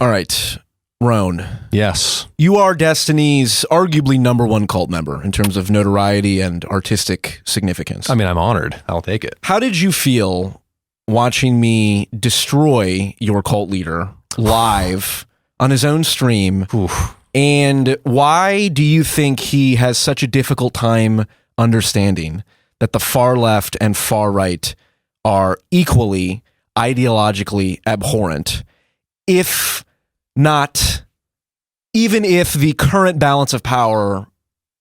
All right, Roenn. Yes. You are Destiny's arguably #1 cult member in terms of notoriety and artistic significance. I mean, I'm honored. I'll take it. How did you feel watching me destroy your cult leader live on his own stream? Oof. And why do you think he has such a difficult time understanding that the far left and far right are equally ideologically abhorrent, if not, even if the current balance of power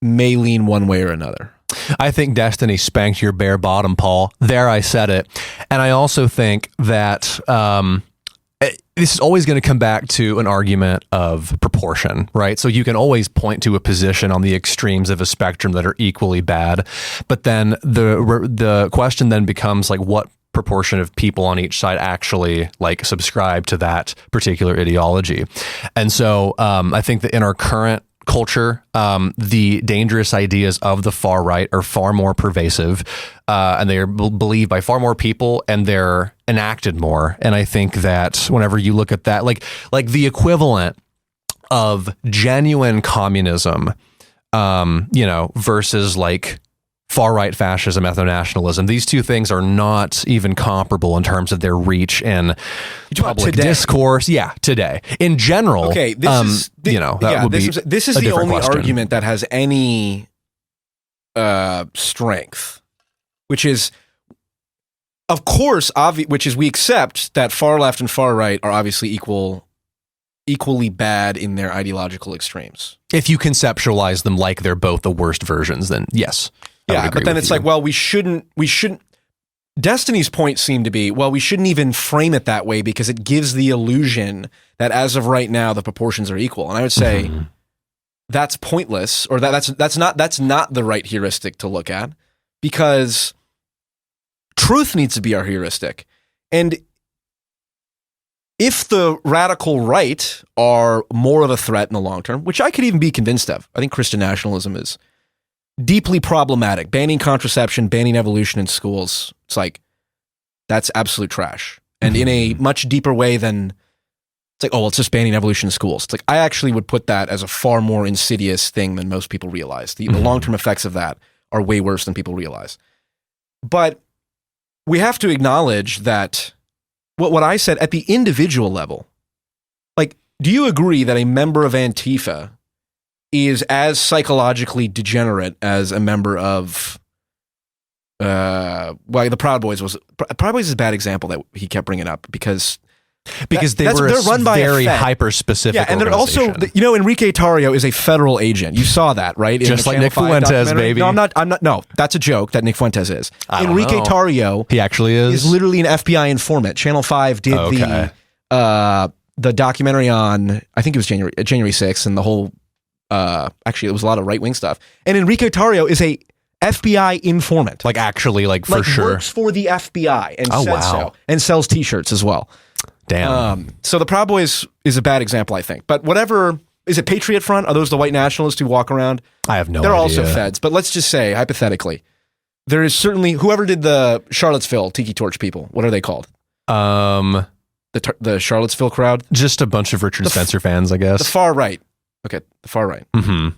may lean one way or another? I think Destiny spanked your bare bottom, Paul. There, I said it. And I also think that this is always going to come back to an argument of proportion, right? So you can always point to a position on the extremes of a spectrum that are equally bad, but then the question then becomes like, what proportion of people on each side actually like subscribe to that particular ideology? And so I think that in our current culture, the dangerous ideas of the far right are far more pervasive, and they are believed by far more people, and they're enacted more. And I think that whenever you look at that, like the equivalent of genuine communism, versus like far right fascism, ethno-nationalism, these two things are not even comparable in terms of their reach in public discourse. Yeah, today. In general, okay, this is the only question. argument that has any strength, which is, of course, which is we accept that far left and far right are obviously equally bad in their ideological extremes. If you conceptualize them like they're both the worst versions, then yes. Yeah, but then it's like, well, we shouldn't. Destiny's point seemed to be, well, we shouldn't even frame it that way because it gives the illusion that as of right now the proportions are equal. And I would say that's pointless, or that's not the right heuristic to look at, because truth needs to be our heuristic. And if the radical right are more of a threat in the long term, which I could even be convinced of, I think Christian nationalism is deeply problematic. Banning contraception, banning evolution in schools, it's like, that's absolute trash. And in a much deeper way than, it's like, oh, well, it's just banning evolution in schools. It's like, I actually would put that as a far more insidious thing than most people realize. The long-term effects of that are way worse than people realize. But we have to acknowledge that what I said at the individual level, like, do you agree that a member of Antifa is as psychologically degenerate as a member of, the Proud Boys was? Proud Boys is a bad example that he kept bringing up because they're run by very hyper specific. Yeah, and they're also, Enrique Tarrio is a federal agent. You saw that, right? Just like Nick Fuentes, baby. No, I'm not. No, that's a joke that Nick Fuentes is. Enrique Tarrio, he actually is literally an FBI informant. Channel 5 did the documentary on, I think it was January 6th, and the whole. Actually, it was a lot of right-wing stuff. And Enrique Tarrio is a FBI informant. Like, actually, for sure. Works for the FBI and so. And sells T-shirts as well. Damn. So the Proud Boys is a bad example, I think. But whatever, is it Patriot Front? Are those the white nationalists who walk around? I have no idea. They're also feds. But let's just say, hypothetically, there is certainly, whoever did the Charlottesville Tiki Torch people, what are they called? The Charlottesville crowd? Just a bunch of Richard Spencer fans, I guess. The far right. Okay, the far right. Mm-hmm.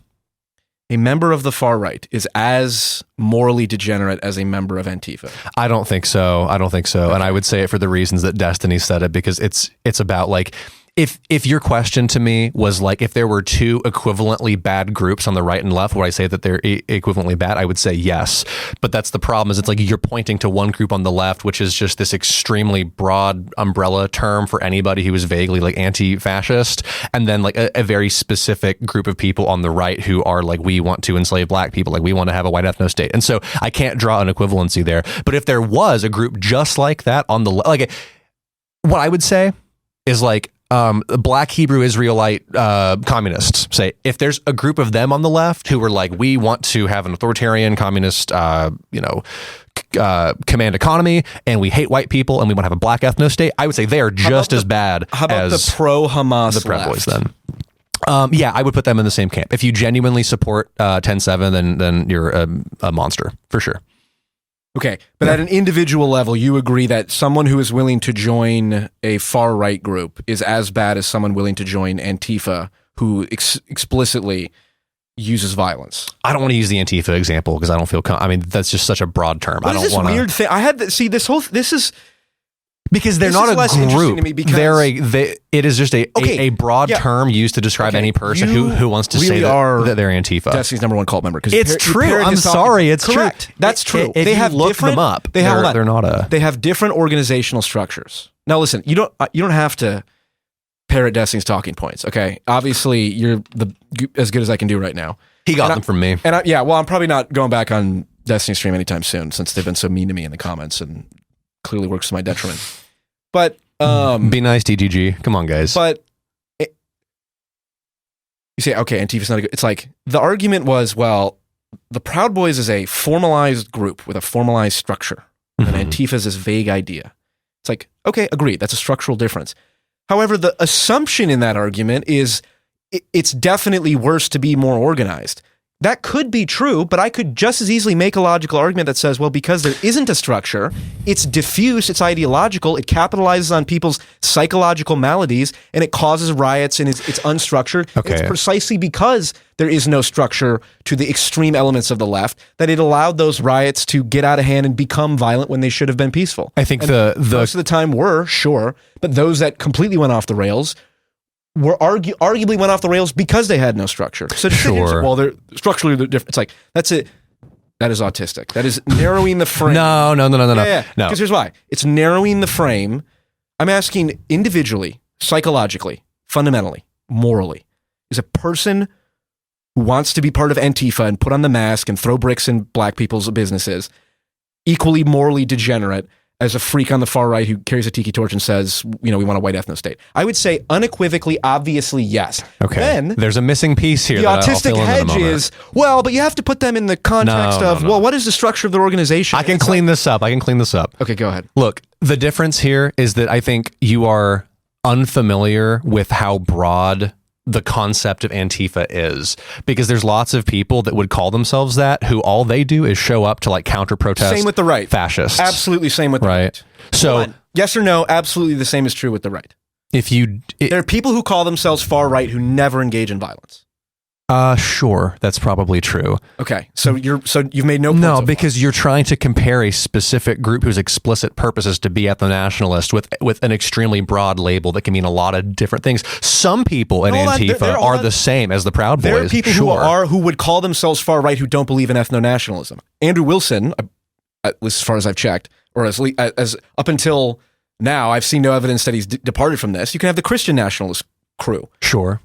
A member of the far right is as morally degenerate as a member of Antifa. I don't think so. Okay. And I would say it for the reasons that Destiny said it, because it's about like, if your question to me was like, if there were two equivalently bad groups on the right and left, would I say that they're equivalently bad? I would say yes. But that's the problem, is it's like you're pointing to one group on the left, which is just this extremely broad umbrella term for anybody who is vaguely like anti-fascist, and then like a very specific group of people on the right who are like, we want to enslave black people, like we want to have a white ethno state. And so I can't draw an equivalency there. But if there was a group just like that on the like, what I would say is like, Black Hebrew Israelite communists, say, if there's a group of them on the left who are like, we want to have an authoritarian communist, command economy, and we hate white people, and we want to have a black ethno state, I would say they are just as bad. How about the pro-Hamas the Proud Boys then? Yeah, I would put them in the same camp. If you genuinely support 10-7, then you're a monster for sure. Okay, but at an individual level, you agree that someone who is willing to join a far-right group is as bad as someone willing to join Antifa, who explicitly uses violence. I don't want to use the Antifa example because I don't feel. I mean, that's just such a broad term. What I don't is this want to. weird thing? I had to see this whole. This is because they're this not is a less interesting group. to me because It is just a broad yeah. term used to describe any person who wants to really say that they're Antifa. Destiny's number one cult member. It's true. I'm sorry. It's correct. true. That's true. If they have look different, them up. They're not a. They have different organizational structures. Now, listen. You don't have to parrot Destiny's talking points. Okay. Obviously, you're as good as I can do right now. He got them from me. And I'm probably not going back on Destiny's stream anytime soon since they've been so mean to me in the comments and clearly works to my detriment. But be nice, DGG. Come on, guys. But you say, okay, Antifa's not a good. It's like the argument was, well, the Proud Boys is a formalized group with a formalized structure, and Antifa is this vague idea. It's like, okay, agreed. That's a structural difference. However, the assumption in that argument is it's definitely worse to be more organized. That could be true, but I could just as easily make a logical argument that says, well, because there isn't a structure, it's diffuse, it's ideological, it capitalizes on people's psychological maladies, and it causes riots, and it's unstructured. Okay. It's precisely because there is no structure to the extreme elements of the left that it allowed those riots to get out of hand and become violent when they should have been peaceful. I think and most of the time were, sure, but those that completely went off the rails were arguably went off the rails because they had no structure. So sure. Well, they're structurally different. It's like, that's it. That is autistic. That is narrowing the frame. No. Yeah. Because here's why. It's narrowing the frame. I'm asking individually, psychologically, fundamentally, morally, is a person who wants to be part of Antifa and put on the mask and throw bricks in black people's businesses equally morally degenerate as a freak on the far right who carries a tiki torch and says, we want a white ethno state? I would say unequivocally, obviously, yes. Okay. Then there's a missing piece here. The autistic hedge is, well, but you have to put them in the context of, well, what is the structure of their organization? I can clean this up. Okay, go ahead. Look, the difference here is that I think you are unfamiliar with how broad the concept of Antifa is, because there's lots of people that would call themselves that who all they do is show up to like counter protest. Same with the right. Fascists. Absolutely same with the right. So yes or no, absolutely the same is true with the right. There are people who call themselves far right who never engage in violence. Sure, that's probably true. Okay, so you've made no points no because you're trying to compare a specific group whose explicit purpose is to be ethno-nationalist with an extremely broad label that can mean a lot of different things. Some people in Antifa are the same as the Proud Boys. There are people who would call themselves far right who don't believe in ethno-nationalism. Andrew Wilson, at least as far as I've checked, or as up until now, I've seen no evidence that he's departed from this. You can have the Christian nationalist crew. Sure.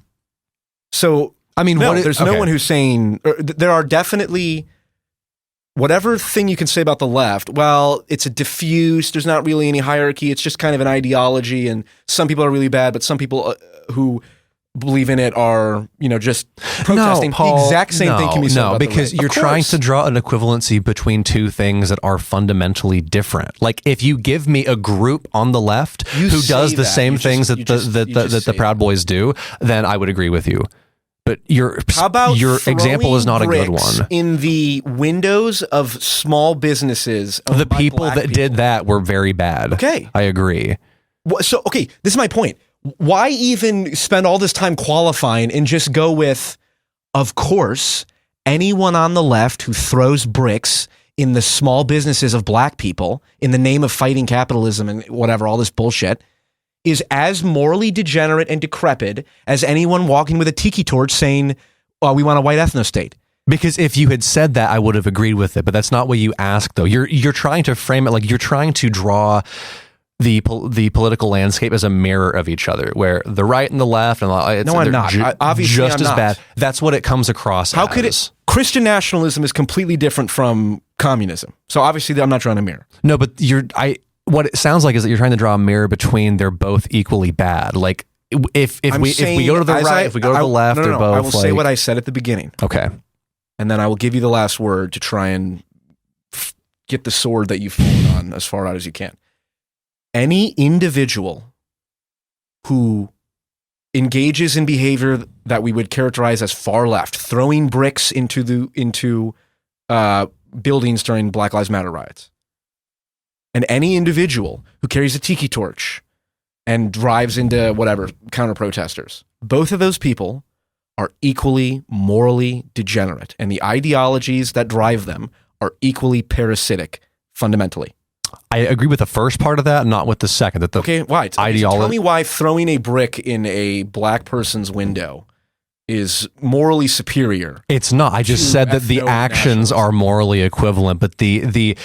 So. I mean, there's no okay. one who's saying there are definitely whatever thing you can say about the left. Well, it's a diffuse. There's not really any hierarchy. It's just kind of an ideology, and some people are really bad, but some people who believe in it are just protesting. No, Paul, the exact same thing can be said about because the right. You're trying to draw an equivalency between two things that are fundamentally different. Like if you give me a group on the left who does the same things that the Proud Boys do, then I would agree with you. But your example is not a good one. In the windows of small businesses, the people that did that were very bad. Okay, I agree. So, okay, this is my point. Why even spend all this time qualifying and just go with, of course, anyone on the left who throws bricks in the small businesses of black people in the name of fighting capitalism and whatever, all this bullshit, is as morally degenerate and decrepit as anyone walking with a tiki torch saying, we want a white ethno state. Because if you had said that, I would have agreed with it, but that's not what you asked, though. You're trying to frame it like you're trying to draw the political landscape as a mirror of each other, where the right and the left and I'm not. Obviously, just as bad. That's what it comes across. How could it? Christian nationalism is completely different from communism. So obviously, I'm not drawing a mirror. No, but what it sounds like is that you're trying to draw a mirror between they're both equally bad. Like if we go to the right, if we go to the left, they're both. I will say what I said at the beginning. Okay, and then I will give you the last word to try and get the sword that you've fallen on as far out as you can. Any individual who engages in behavior that we would characterize as far left, throwing bricks into buildings during Black Lives Matter riots, and any individual who carries a tiki torch and drives into whatever counter protesters, both of those people are equally morally degenerate, and the ideologies that drive them are equally parasitic fundamentally. I agree with the first part of that, not with the second. That the okay, why? Tell me why throwing a brick in a black person's window is morally superior. It's not. I just said that the actions are morally equivalent, but the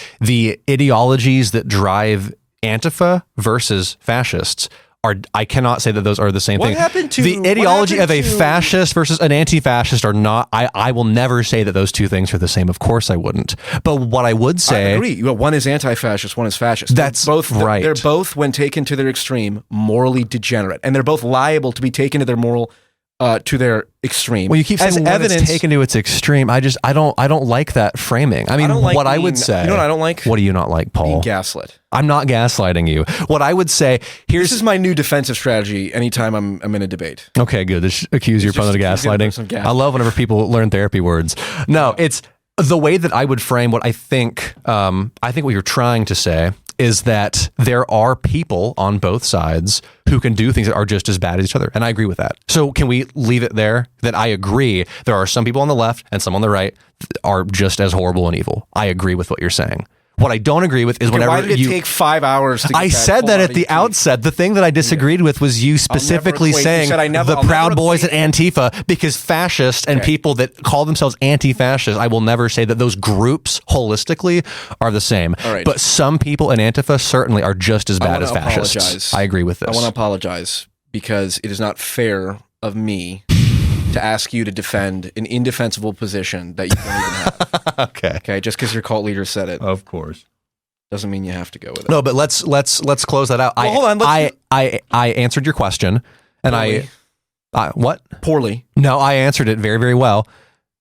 ideologies that drive Antifa versus fascists are, I cannot say that those are the same thing. The ideology of a fascist versus an anti-fascist are not, I will never say that those two things are the same. Of course I wouldn't. But what I would say... I agree. One is anti-fascist, one is fascist. That's both right. They're both, when taken to their extreme, morally degenerate. And they're both liable to be taken to their moral... to their extreme. Well, you keep saying evidence taken to its extreme. I don't like that framing. I mean, I would say. You know what I don't like? What do you not like, Paul? Being gaslit. I'm not gaslighting you. What I would say this is my new defensive strategy. Anytime I'm in a debate. Okay, good. Just accuse your opponent of gaslighting. I love whenever people learn therapy words. No, it's the way that I would frame what I think. I think what you're trying to say is that there are people on both sides who can do things that are just as bad as each other. And I agree with that. So can we leave it there? That I agree there are some people on the left and some on the right are just as horrible and evil. I agree with what you're saying. What I don't agree with is whenever why did it take 5 hours to get I said that at the outset. The thing that I disagreed with was you specifically saying the Proud Boys and Antifa, because fascists and people that call themselves anti-fascist, I will never say that those groups holistically are the same. Right. But some people in Antifa certainly are just as bad as fascists. Apologize. I agree with this. I want to apologize because it is not fair of me to ask you to defend an indefensible position that you don't even have. Okay. Just because your cult leader said it, of course, doesn't mean you have to go with it. No, but let's close that out. Well, hold on. I answered your question, and Poorly. What? Poorly. No, I answered it very, very well.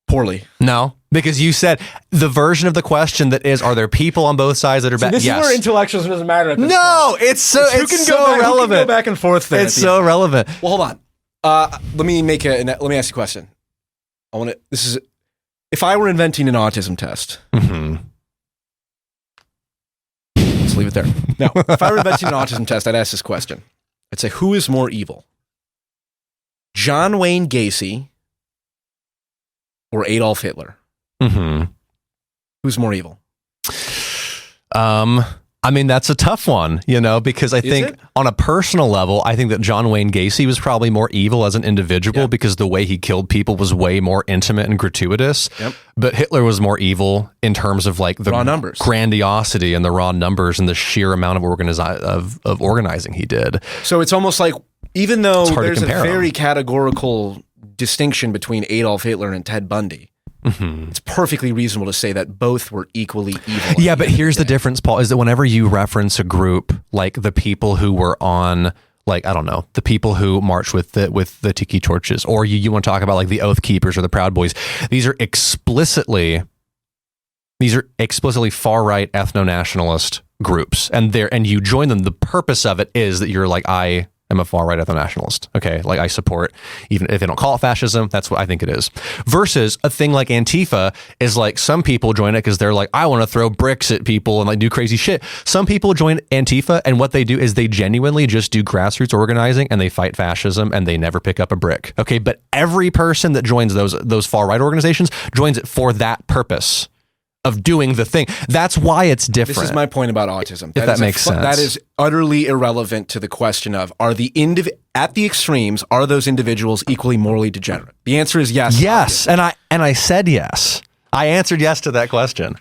Poorly. No, because you said the version of the question that is, are there people on both sides that are bad? This is where intellectualism doesn't matter. At this point. It's so relevant. Who can go back and forth there. It's so relevant. Well, hold on. Let me ask you a question. If I were inventing an autism test, let's leave it there. Now, if I were inventing an autism test, I'd ask this question. I'd say, who is more evil? John Wayne Gacy or Adolf Hitler? Who's more evil? I mean, that's a tough one, because I think on a personal level, I think that John Wayne Gacy was probably more evil as an individual because the way he killed people was way more intimate and gratuitous. Yep. But Hitler was more evil in terms of like the raw numbers, grandiosity and the raw numbers and the sheer amount of organizing he did. So it's almost like, even though there's a very categorical distinction between Adolf Hitler and Ted Bundy, it's perfectly reasonable to say that both were equally evil. Yeah, but here's the difference, Paul, is that whenever you reference a group like the people who were on, like, I don't know, the people who marched with the tiki torches, or you want to talk about like the Oath Keepers or the Proud Boys, these are explicitly far-right ethno-nationalist groups, and you join them. The purpose of it is that you're like, I am a far-right ethno-nationalist. Okay, like I support, even if they don't call it fascism, that's what I think it is. Versus a thing like Antifa is like, some people join it because they're like, I want to throw bricks at people and like do crazy shit. Some people join Antifa and what they do is they genuinely just do grassroots organizing and they fight fascism and they never pick up a brick. Okay, but every person that joins those far-right organizations joins it for that purpose of doing the thing. That's why it's different. This is my point about autism. If that makes sense. That is utterly irrelevant to the question of, at the extremes, are those individuals equally morally degenerate? The answer is yes. Yes, and I said yes. I answered yes to that question.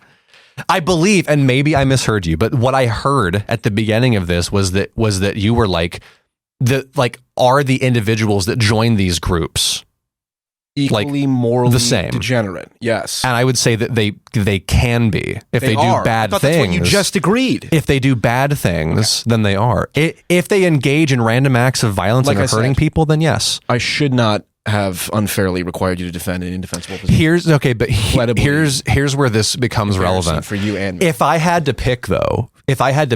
I believe, and maybe I misheard you, but what I heard at the beginning of this was that you were like, are the individuals that join these groups equally morally the same degenerate? Yes. And I would say that they can be if they do bad things. That's what you just agreed. If they do bad things, then they are. If they engage in random acts of violence and are hurting people, then yes. I should not have unfairly required you to defend an indefensible position. Here's where this becomes relevant for you and me. If I had to pick and say, if I had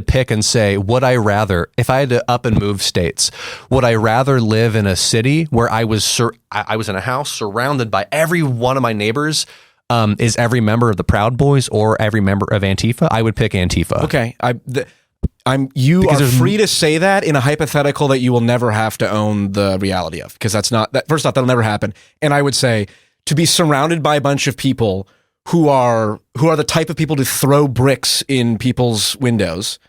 to up and move states, would I rather live in a city where I was in a house surrounded by every one of my neighbors is every member of the Proud Boys or every member of Antifa? I would pick Antifa. Okay. You are free to say that in a hypothetical that you will never have to own the reality of, because that's not that. First off, that'll never happen. And I would say to be surrounded by a bunch of people who are the type of people to throw bricks in people's windows,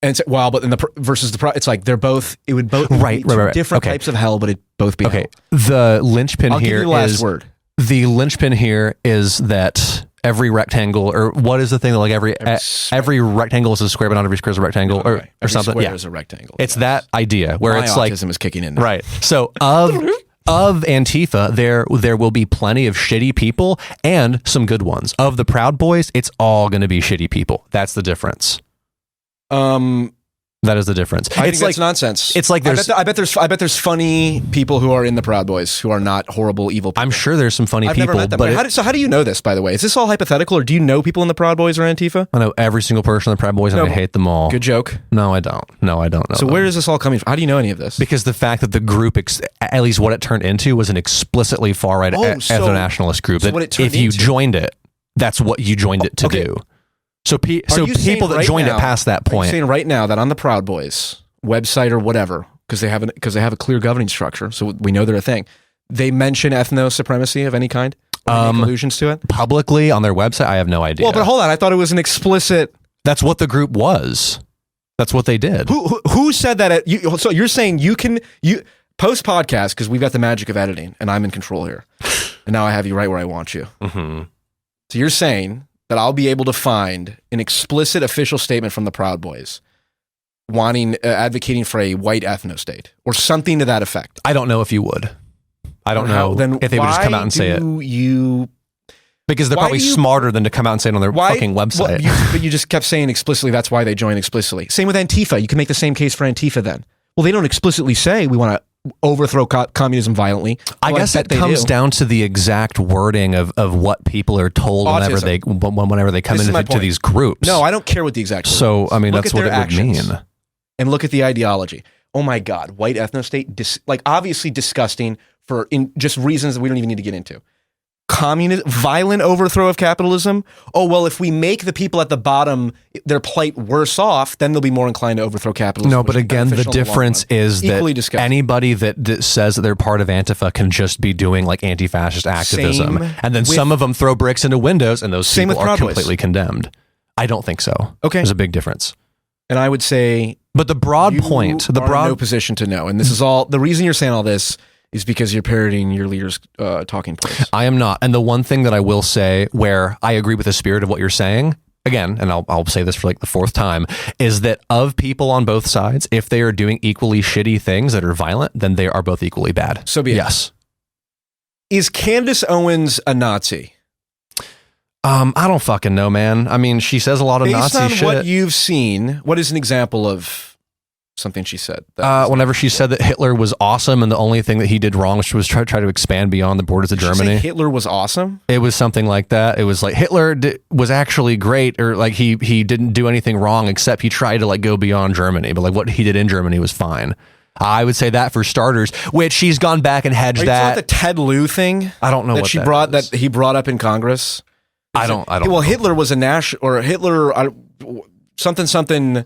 and say, well, but in it's like they're both. It would both right. different types of hell, but it both be hell. The linchpin I'll here give you the last word. The linchpin here is that every rectangle, or what is the thing that like every rectangle is a square, but not every square is a rectangle, or something. Square is a rectangle. It's that idea where My it's like autism is kicking in. Right. So of Antifa, there will be plenty of shitty people and some good ones. Of the Proud Boys, it's all going to be shitty people. That's the difference. That is the difference. I think that's nonsense. It's like I bet there's funny people who are in the Proud Boys who are not horrible, evil people. I'm sure there's some funny people. Never met them. But how do you know this, by the way? Is this all hypothetical, or do you know people in the Proud Boys or Antifa? I know every single person in the Proud Boys, and I hate them all. Good joke. No, I don't. No, I don't know. So where is this all coming from? How do you know any of this? Because the fact that the group, at least what it turned into, was an explicitly far-right ethno-nationalist group. So that if you joined it, that's what you joined it to do. So people that joined it past that point. Are you saying right now that on the Proud Boys website or whatever, because they have a clear governing structure, so we know they're a thing, they mention ethno supremacy of any kind? Any allusions to it? Publicly on their website? I have no idea. Well, but hold on. I thought it was an explicit... That's what the group was. That's what they did. Who said that? So you're saying you post podcast, because we've got the magic of editing, and I'm in control here. And now I have you right where I want you. Mm-hmm. So you're saying that I'll be able to find an explicit official statement from the Proud Boys advocating for a white ethno state or something to that effect. I don't know if you would. I don't know if they would just come out and say it. Because they're probably smarter than to come out and say it on their fucking website. But you just kept saying explicitly, that's why they joined explicitly. Same with Antifa. You can make the same case for Antifa then. Well, they don't explicitly say we want to overthrow communism violently. I guess it comes down to the exact wording of what people are told whenever they come into these groups. No, I don't care what the exact wording is. I mean, that's what it would mean. And look at the ideology. Oh my God, white ethno state, obviously disgusting for just reasons that we don't even need to get into. Violent overthrow of capitalism. Oh, well, if we make the people at the bottom, their plight worse off, then they'll be more inclined to overthrow capitalism. No, but again, the difference is that anybody that says that they're part of Antifa can just be doing like anti-fascist activism. And then some of them throw bricks into windows, and those people are completely condemned. I don't think so. Okay. There's a big difference. And I would say... But the broad point... are in no position to know. And this is all... The reason you're saying all this is because you're parodying your leader's talking points. I am not. And the one thing that I will say where I agree with the spirit of what you're saying, again, and I'll say this for like the fourth time, is that of people on both sides, if they are doing equally shitty things that are violent, then they are both equally bad. So be it. Yes. Is Candace Owens a Nazi? I don't fucking know, man. I mean, she says a lot of Nazi shit. Based on what you've seen, what is an example of something she said? Whenever she said that Hitler was awesome and the only thing that he did wrong was try to expand beyond the borders of Germany. Say Hitler was awesome? It was something like that. It was like Hitler was actually great, or like he didn't do anything wrong except he tried to like go beyond Germany, but like what he did in Germany was fine. I would say that for starters, which she's gone back and hedged that. The Ted Lieu thing? I don't know what that he brought up in Congress. I don't well, know. Hitler was something.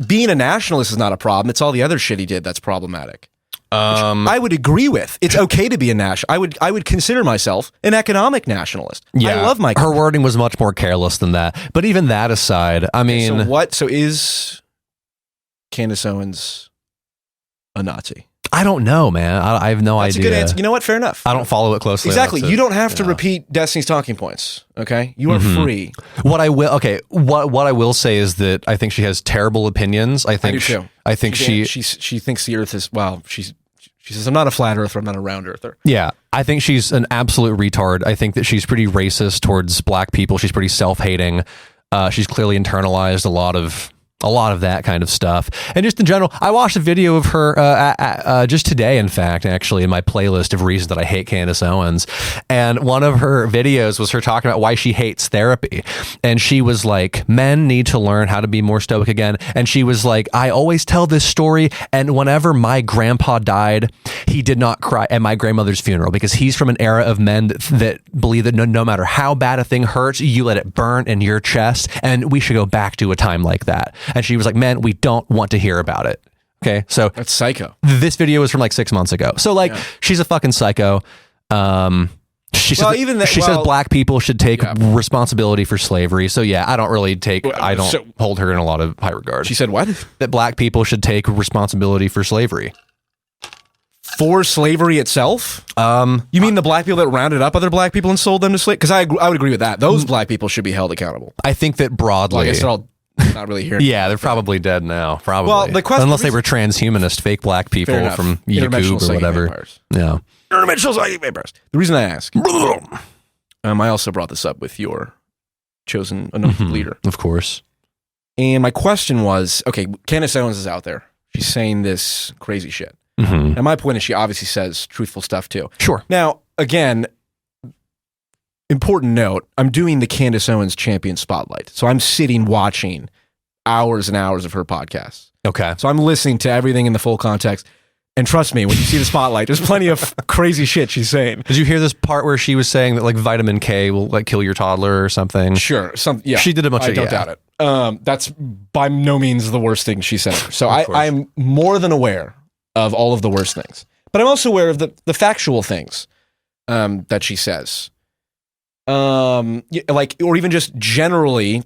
Being a nationalist is not a problem. It's all the other shit he did that's problematic. I would agree with. It's okay to be a national. I would consider myself an economic nationalist. Yeah, I love my country. Her wording was much more careless than that. But even that aside, I mean, So is Candace Owens a Nazi? I don't know, man. I have no idea. That's a good answer. You know what? Fair enough. I don't follow it closely. Exactly. You don't have to repeat Destiny's talking points. Okay, you are free. What I will say is that I think she has terrible opinions. I do too. I think she thinks the Earth is She says, "I'm not a flat earther. I'm not a round earther." Yeah, I think she's an absolute retard. I think that she's pretty racist towards black people. She's pretty self-hating. She's clearly internalized a lot of that kind of stuff. And just in general, I watched a video of her just today, in fact, actually, in my playlist of reasons that I hate Candace Owens. And one of her videos was her talking about why she hates therapy. And she was like, men need to learn how to be more stoic again. And she was like, I always tell this story. And whenever my grandpa died, he did not cry at my grandmother's funeral because he's from an era of men that believe that no matter how bad a thing hurts, you let it burn in your chest, and we should go back to a time like that. And she was like, men, we don't want to hear about it. Okay, so that's psycho. This video was from like 6 months ago. So like, she's a fucking psycho. She says black people should take responsibility for slavery. So yeah, I don't hold her in a lot of high regard. She said what? That black people should take responsibility for slavery. For slavery itself? You mean the black people that rounded up other black people and sold them to slavery? Because I would agree with that. Those black people should be held accountable. I think that broadly. Well, I guess they're all not really here. Yeah, they're probably dead now. Probably. Well, unless they were transhumanist fake black people from YouTube or whatever. Vampires. Yeah. Interdimensional psychic vampires. The reason I ask, I also brought this up with your chosen leader. Of course. And my question was, okay, Candace Owens is out there. She's saying this crazy shit. And my point is she obviously says truthful stuff too. Sure. Now, again, important note, I'm doing the Candace Owens Champion Spotlight. So I'm sitting watching hours and hours of her podcasts. Okay. So I'm listening to everything in the full context. And trust me, when you see the spotlight, there's plenty of crazy shit she's saying. Did you hear this part where she was saying that like vitamin K will like kill your toddler or something? Sure. Yeah. She did a bunch of I don't doubt it. That's by no means the worst thing she said. So I'm more than aware of all of the worst things. But I'm also aware of the factual things that she says. Like, or even just generally,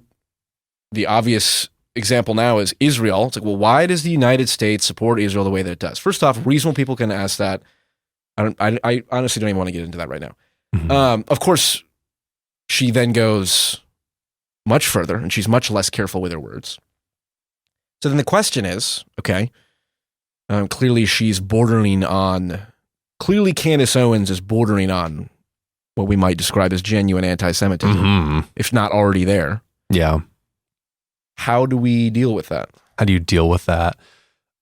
the obvious example now is Israel. It's like, well, why does the United States support Israel the way that it does? First off, reasonable people can ask that. I honestly don't even want to get into that right now. Of course, she then goes much further, and she's much less careful with her words. So then the question is, okay, clearly she's bordering on. Clearly, Candace Owens is bordering on what we might describe as genuine anti-Semitism, if not already there. Yeah. How do we deal with that? How do you deal with that?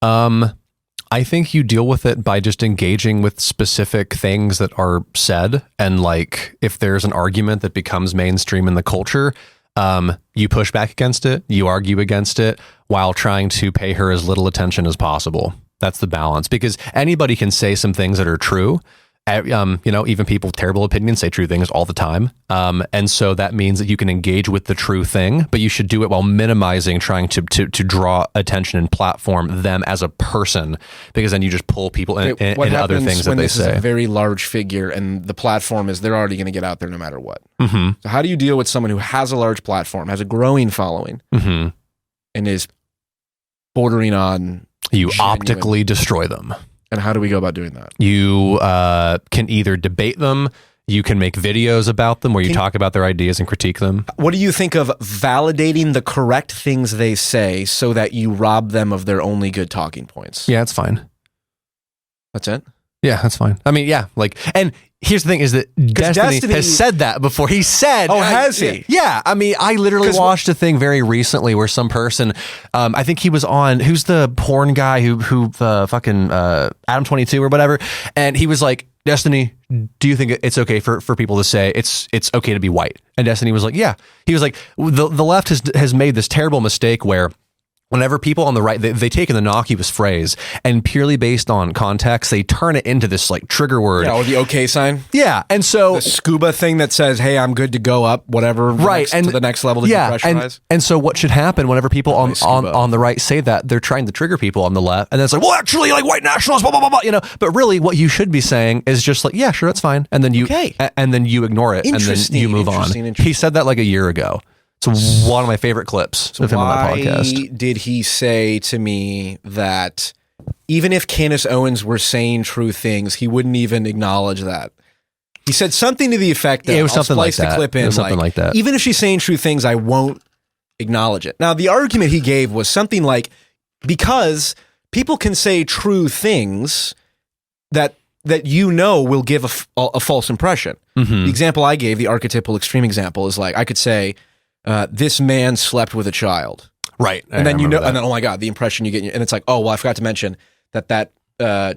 I think you deal with it by just engaging with specific things that are said. And like, if there's an argument that becomes mainstream in the culture, you push back against it, you argue against it while trying to pay her as little attention as possible. That's the balance, because anybody can say some things that are true. Even people with terrible opinions say true things all the time. And so that means that you can engage with the true thing, but you should do it while minimizing trying to draw attention and platform them as a person, because then you just pull people in other things that they say. Is a very large figure and the platform is they're already going to get out there no matter what. So how do you deal with someone who has a large platform, has a growing following, and is bordering on... You optically destroy them. And how do we go about doing that? You can either debate them, you can make videos about them where you talk about their ideas and critique them. What do you think of validating the correct things they say so that you rob them of their only good talking points? Yeah, that's fine. That's it? Yeah, that's fine. I mean, yeah, like, and here's the thing is that Destiny has said that before. He said... Oh, has he? Yeah. I mean, I literally watched a thing very recently where some person, I think he was on, who's the porn guy who fucking Adam 22 or whatever, and he was like, Destiny, do you think it's okay for people to say it's okay to be white? And Destiny was like, yeah. He was like, the left has made this terrible mistake where whenever people on the right, they take an innocuous phrase and purely based on context, they turn it into this like trigger word. Yeah, or the okay sign. Yeah. And so... the scuba thing that says, hey, I'm good to go up, whatever, right, to the next level to depressurize. And so what should happen whenever people on the right say that, they're trying to trigger people on the left. And then it's like, well, actually, like white nationalists, blah, blah, blah, blah, But really what you should be saying is just like, yeah, sure, that's fine. And then you ignore it and then you move on. He said that like a year ago. It's one of my favorite clips of him on that podcast. Why did he say to me that even if Candace Owens were saying true things, he wouldn't even acknowledge that? He said something to the effect that it was something like that. Clip in, it was something like that. Even if she's saying true things, I won't acknowledge it. Now, the argument he gave was something like, because people can say true things that will give a false impression. The example I gave, the archetypal extreme example, is like, I could say, this man slept with a child. Right. And then and then, oh my God, the impression you get, and it's like, oh, well, I forgot to mention that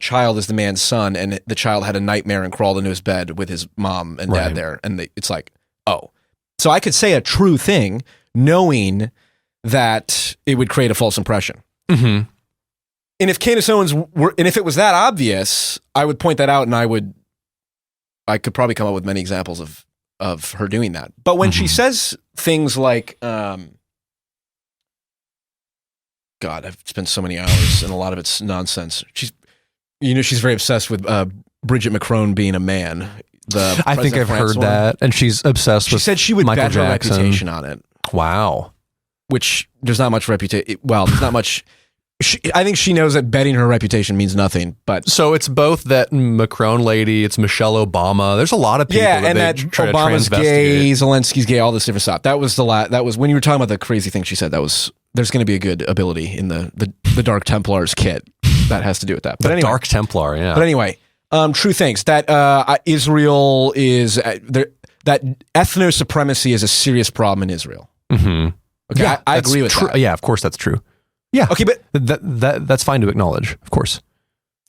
child is the man's son, and the child had a nightmare and crawled into his bed with his mom and dad there. And it's like, oh. So I could say a true thing knowing that it would create a false impression. And if Candace Owens and if it was that obvious, I would point that out, and I could probably come up with many examples of her doing that. But when she says things like, God, I've spent so many hours, and a lot of it's nonsense. She's very obsessed with Bridget Macron being a man. I think I've heard that, and she's obsessed with. She said she would bet her reputation on it. Wow, which there's not much reputation. Well, there's not much. I think she knows that betting her reputation means nothing. But so it's both that Macron lady, it's Michelle Obama. There's a lot of people. Yeah, and that Obama's gay, Zelensky's gay, all this different stuff. That was That was when you were talking about the crazy thing she said. There's going to be a good ability in the Dark Templars kit that has to do with that. But anyway, Dark Templar, yeah. But anyway. True things that Israel is that ethno supremacy is a serious problem in Israel. Mm-hmm. Okay, yeah, I agree with that. Yeah, of course that's true. Yeah, okay, but that's fine to acknowledge, of course.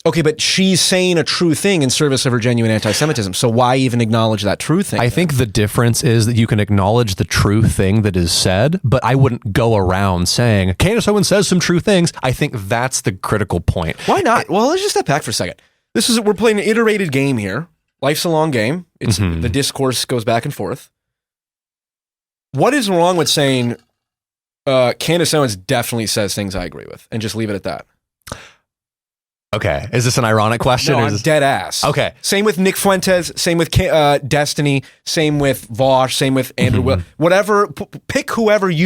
Okay, but she's saying a true thing in service of her genuine anti-Semitism. So why even acknowledge that true thing? I think the difference is that you can acknowledge the true thing that is said, but I wouldn't go around saying Candace Owens says some true things. I think that's the critical point. Why not? Well, let's just step back for a second. We're playing an iterated game here. Life's a long game. It's the discourse goes back and forth. What is wrong with saying Candace Owens definitely says things I agree with, and just leave it at that? Okay. Is this an ironic question? No, I'm dead ass. Okay. Same with Nick Fuentes. Same with Destiny. Same with Vaush. Same with Andrew. Will. Whatever. Pick whoever's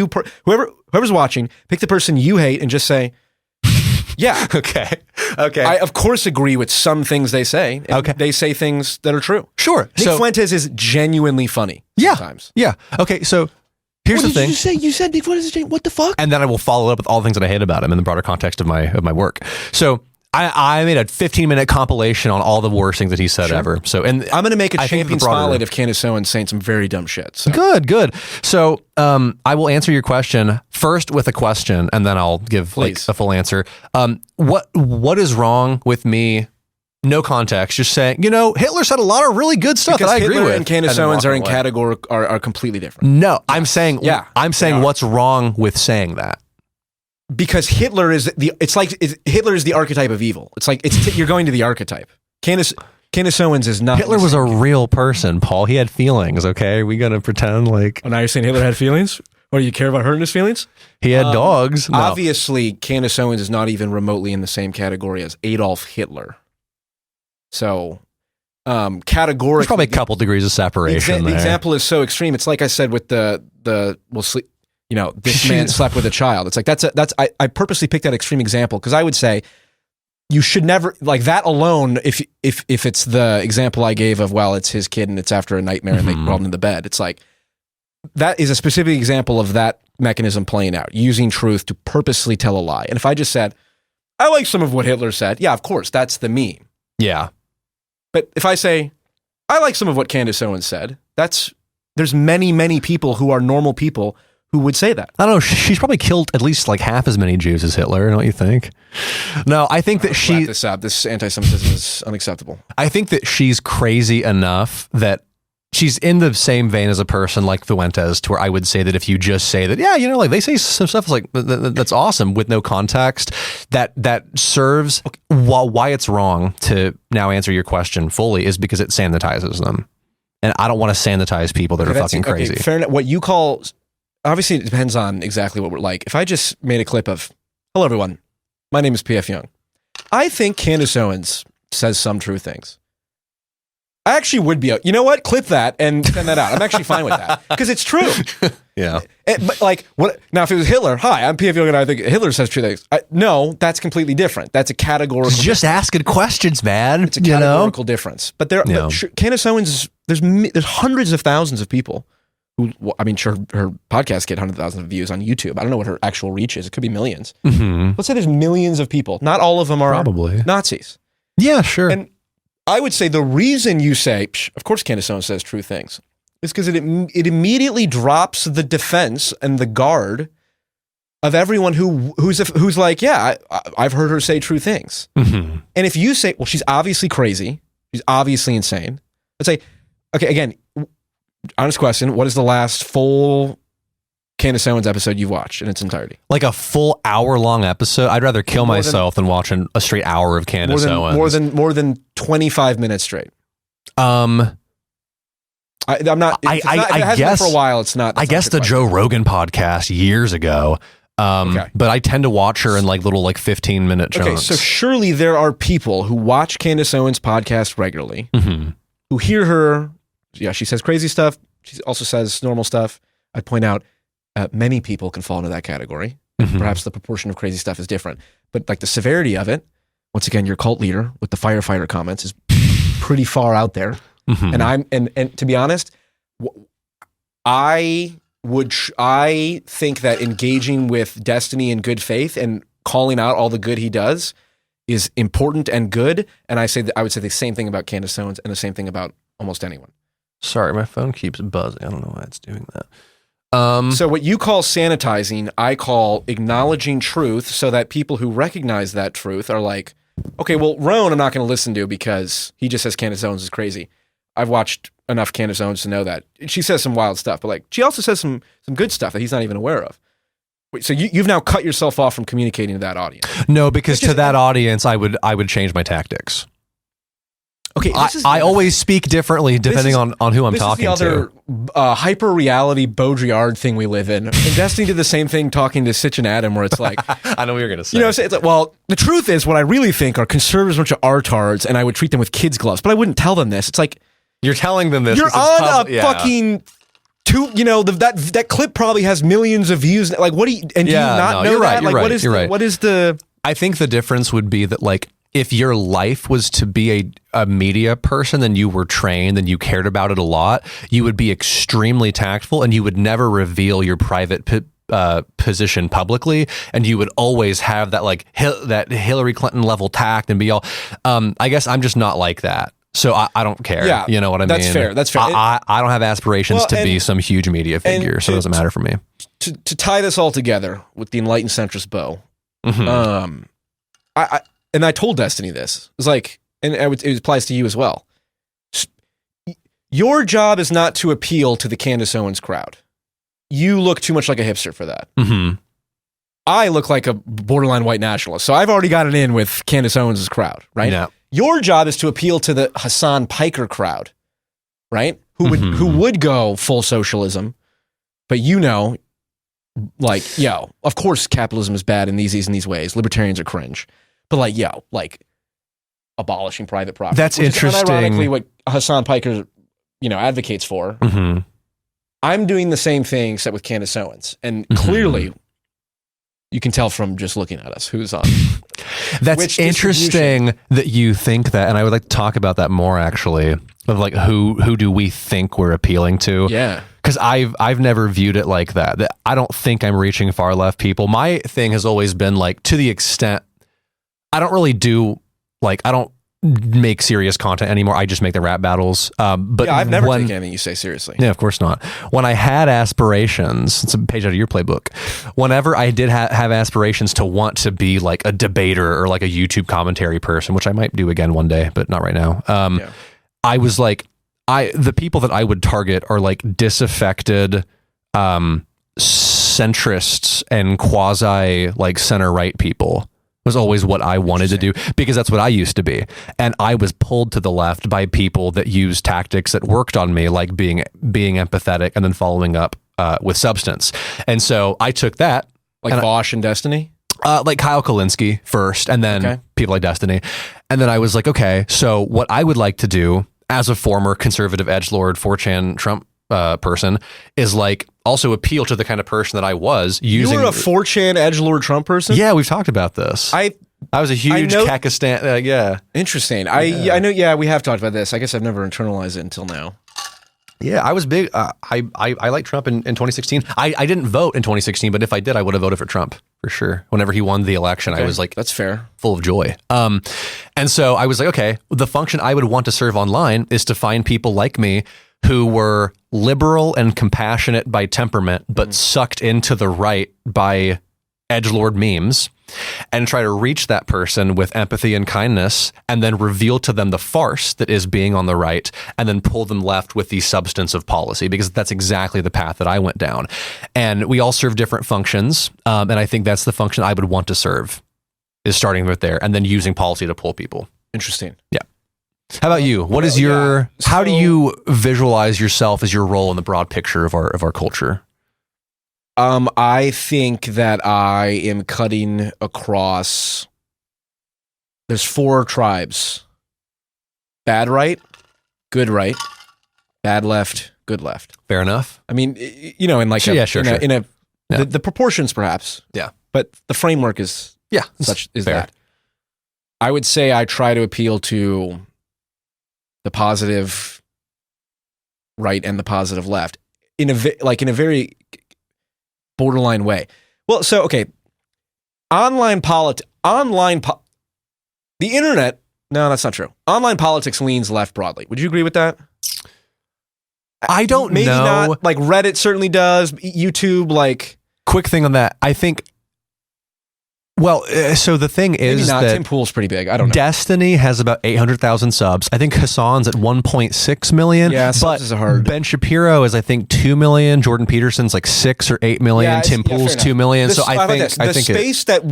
watching. Pick the person you hate and just say. Yeah. Okay. I, of course, agree with some things they say. Okay. They say things that are true. Sure. Nick Fuentes is genuinely funny sometimes. Yeah. Okay. So here's the thing. What did you say? You said Nick Fuentes is genuine. What the fuck? And then I will follow it up with all the things that I hate about him in the broader context of my work. So I made a 15-minute compilation on all the worst things that he said ever. So, and I'm going to make a champion spotlight of Candace Owens saying some very dumb shit. So. Good. So I will answer your question first with a question, and then I'll give a full answer. What is wrong with me? No context, just saying, Hitler said a lot of really good stuff that I agree with. Hitler and Candace Owens are in category are completely different. No, I'm saying what's wrong with saying that. Because Hitler is Hitler is the archetype of evil. It's like you're going to the archetype. Candace Owens is not. Hitler was a real person, Paul. He had feelings. Okay, are we gonna pretend like? Oh, now you're saying Hitler had feelings? Or do you care about hurting his feelings? He had dogs. No. Obviously, Candace Owens is not even remotely in the same category as Adolf Hitler. So, categorically, there's probably a couple degrees of separation. The example is so extreme. It's like I said with the we'll sleep. This man slept with a child. It's like I purposely picked that extreme example because I would say you should never like that alone. If it's the example I gave of it's his kid and it's after a nightmare and they brought him to the bed. It's like that is a specific example of that mechanism playing out, using truth to purposely tell a lie. And if I just said I like some of what Hitler said, yeah, of course that's the meme. Yeah, but if I say I like some of what Candace Owens said, there's many people who are normal people who would say that. I don't know. She's probably killed at least like half as many Jews as Hitler, don't you think? No, I think that this anti-Semitism is unacceptable. I think that she's crazy enough that she's in the same vein as a person like Fuentes, to where I would say that if you just say that, they say some stuff like that's awesome with no context, that serves why it's wrong to now answer your question fully is because it sanitizes them. And I don't want to sanitize people that are fucking crazy. Fair enough. What you call... Obviously, it depends on exactly what we're like. If I just made a clip of, hello, everyone, my name is P.F. Young. I think Candace Owens says some true things. I actually would be, clip that and send that out. I'm actually fine with that because it's true. Yeah. But what? Now, if it was Hitler, hi, I'm P.F. Young and I think Hitler says true things. No, that's completely different. That's a categorical just asking questions, man. It's a categorical difference. But Candace Owens, there's hundreds of thousands of people who, sure, her podcast get 100,000 views on YouTube. I don't know what her actual reach is. It could be millions. Mm-hmm. Let's say there's millions of people. Not all of them are probably Nazis. Yeah, sure. And I would say the reason you say, of course Candace Owens says true things, is because it immediately drops the defense and the guard of everyone who's like, yeah, I've heard her say true things. Mm-hmm. And if you say, well, she's obviously crazy, she's obviously insane. Let's say, okay, again, honest question, what is the last full Candace Owens episode you've watched in its entirety? Like a full hour-long episode? I'd rather kill myself than watch a straight hour of Candace Owens. More than 25 minutes straight. I'm not. I guess been for a while. It's not. I guess the Joe Rogan podcast years ago. But I tend to watch her in like little 15-minute chunks. Okay, so surely there are people who watch Candace Owens podcast regularly, who hear her. Yeah, she says crazy stuff. She also says normal stuff. I'd point out many people can fall into that category. Perhaps the proportion of crazy stuff is different, but like the severity of it. Once again, your cult leader with the firefighter comments is pretty far out there. And to be honest, I think that engaging with Destiny in good faith and calling out all the good he does is important and good. And I would say the same thing about Candace Owens and the same thing about almost anyone. Sorry, my phone keeps buzzing. I don't know why it's doing that. So what you call sanitizing, I call acknowledging truth so that people who recognize that truth are like, okay, well, Roenn I'm not going to listen to because he just says Candace Owens is crazy. I've watched enough Candace Owens to know that. She says some wild stuff, but like she also says some good stuff that he's not even aware of. Wait, so you've now cut yourself off from communicating to that audience? No, because to that audience, I would change my tactics. Okay, I always speak differently depending on who I'm talking to. This is the other hyper-reality Baudrillard thing we live in. And Destiny did the same thing talking to Sitch and Adam, where it's like... I know what you're going to say. You know, it's like, well, the truth is what I really think are conservatives, a bunch of artards, and I would treat them with kids' gloves, but I wouldn't tell them this. It's like... You're telling them this. You're on fucking... that clip probably has millions of views. Like, what do you... And do you not know that? Like, what is the... I think the difference would be that, like, if your life was to be a media person and you were trained and you cared about it a lot, you would be extremely tactful and you would never reveal your private position publicly, and you would always have that that Hillary Clinton level tact and be all. I guess I'm just not like that. So I don't care. Yeah, you know what I mean? That's fair. That's fair. I don't have aspirations to be some huge media figure, so it doesn't matter for me. To tie this all together with the enlightened centrist bow, I told Destiny this. It was like, and it applies to you as well. Your job is not to appeal to the Candace Owens crowd. You look too much like a hipster for that. I look like a borderline white nationalist, so I've already got it in with Candace Owens' crowd, right? Yeah. Your job is to appeal to the Hasan Piker crowd, right? Who would go full socialism, but of course capitalism is bad in these ways. Libertarians are cringe. But abolishing private property. That's interesting. Ironically, what Hasan Piker, advocates for. I'm doing the same thing, except with Candace Owens, and clearly, you can tell from just looking at us who's on. That's interesting that you think that, and I would like to talk about that more. Actually, of like who do we think we're appealing to? Yeah. Because I've never viewed it like that. That I don't think I'm reaching far left people. My thing has always been like, to the extent. I don't really I don't make serious content anymore. I just make the rap battles. But I've never taken anything you say seriously. Yeah, of course not. When I had aspirations, it's a page out of your playbook. Whenever I did have aspirations to want to be like a debater or like a YouTube commentary person, which I might do again one day, but not right now. I was like, the people that I would target are like disaffected, centrists and quasi like center right people. Was always what I wanted to do because that's what I used to be. And I was pulled to the left by people that used tactics that worked on me, like being empathetic and then following up with substance. And so I took that. Like Vaush and Destiny? Like Kyle Kalinske first, and then people like Destiny. And then I was like, okay, so what I would like to do as a former conservative edgelord 4chan Trump person is like also appeal to the kind of person that I was using. You were a 4chan edgelord Trump person? Yeah, we've talked about this. I was a huge Kakistan. Interesting. I know. Yeah, we have talked about this. I guess I've never internalized it until now. Yeah, I was big. I liked Trump in 2016. I didn't vote in 2016, but if I did, I would have voted for Trump for sure. Whenever he won the election, I was like, that's fair, full of joy. And so I was like, okay, the function I would want to serve online is to find people like me who were liberal and compassionate by temperament, but sucked into the right by edgelord memes, and try to reach that person with empathy and kindness, and then reveal to them the farce that is being on the right, and then pull them left with the substance of policy, because that's exactly the path that I went down. And we all serve different functions, and I think that's the function I would want to serve, is starting right there and then using policy to pull people. Interesting. Yeah. How about you? What is your, how do you visualize yourself as your role in the broad picture of our culture? I think that I am cutting across, there's 4 tribes: bad right, good right, bad left, good left. Fair enough. I mean, in like the proportions perhaps. Yeah. But the framework is such is fair. That. I would say I try to appeal to the positive right and the positive left in a very borderline way. Well, so okay, the internet. No, that's not true. Online politics leans left broadly. Would you agree with that? I don't Maybe know. Not. Like Reddit certainly does. YouTube, like. Quick thing on that. I think. Well, so the thing is that Tim Pool's pretty big. I don't know. Destiny has about 800,000 subs. I think Hasan's at 1.6 million. Yeah, subs is hard. Ben Shapiro is, I think, 2 million. Jordan Peterson's like 6 or 8 million. Yeah, Tim Pool's 2 million. So I think the space that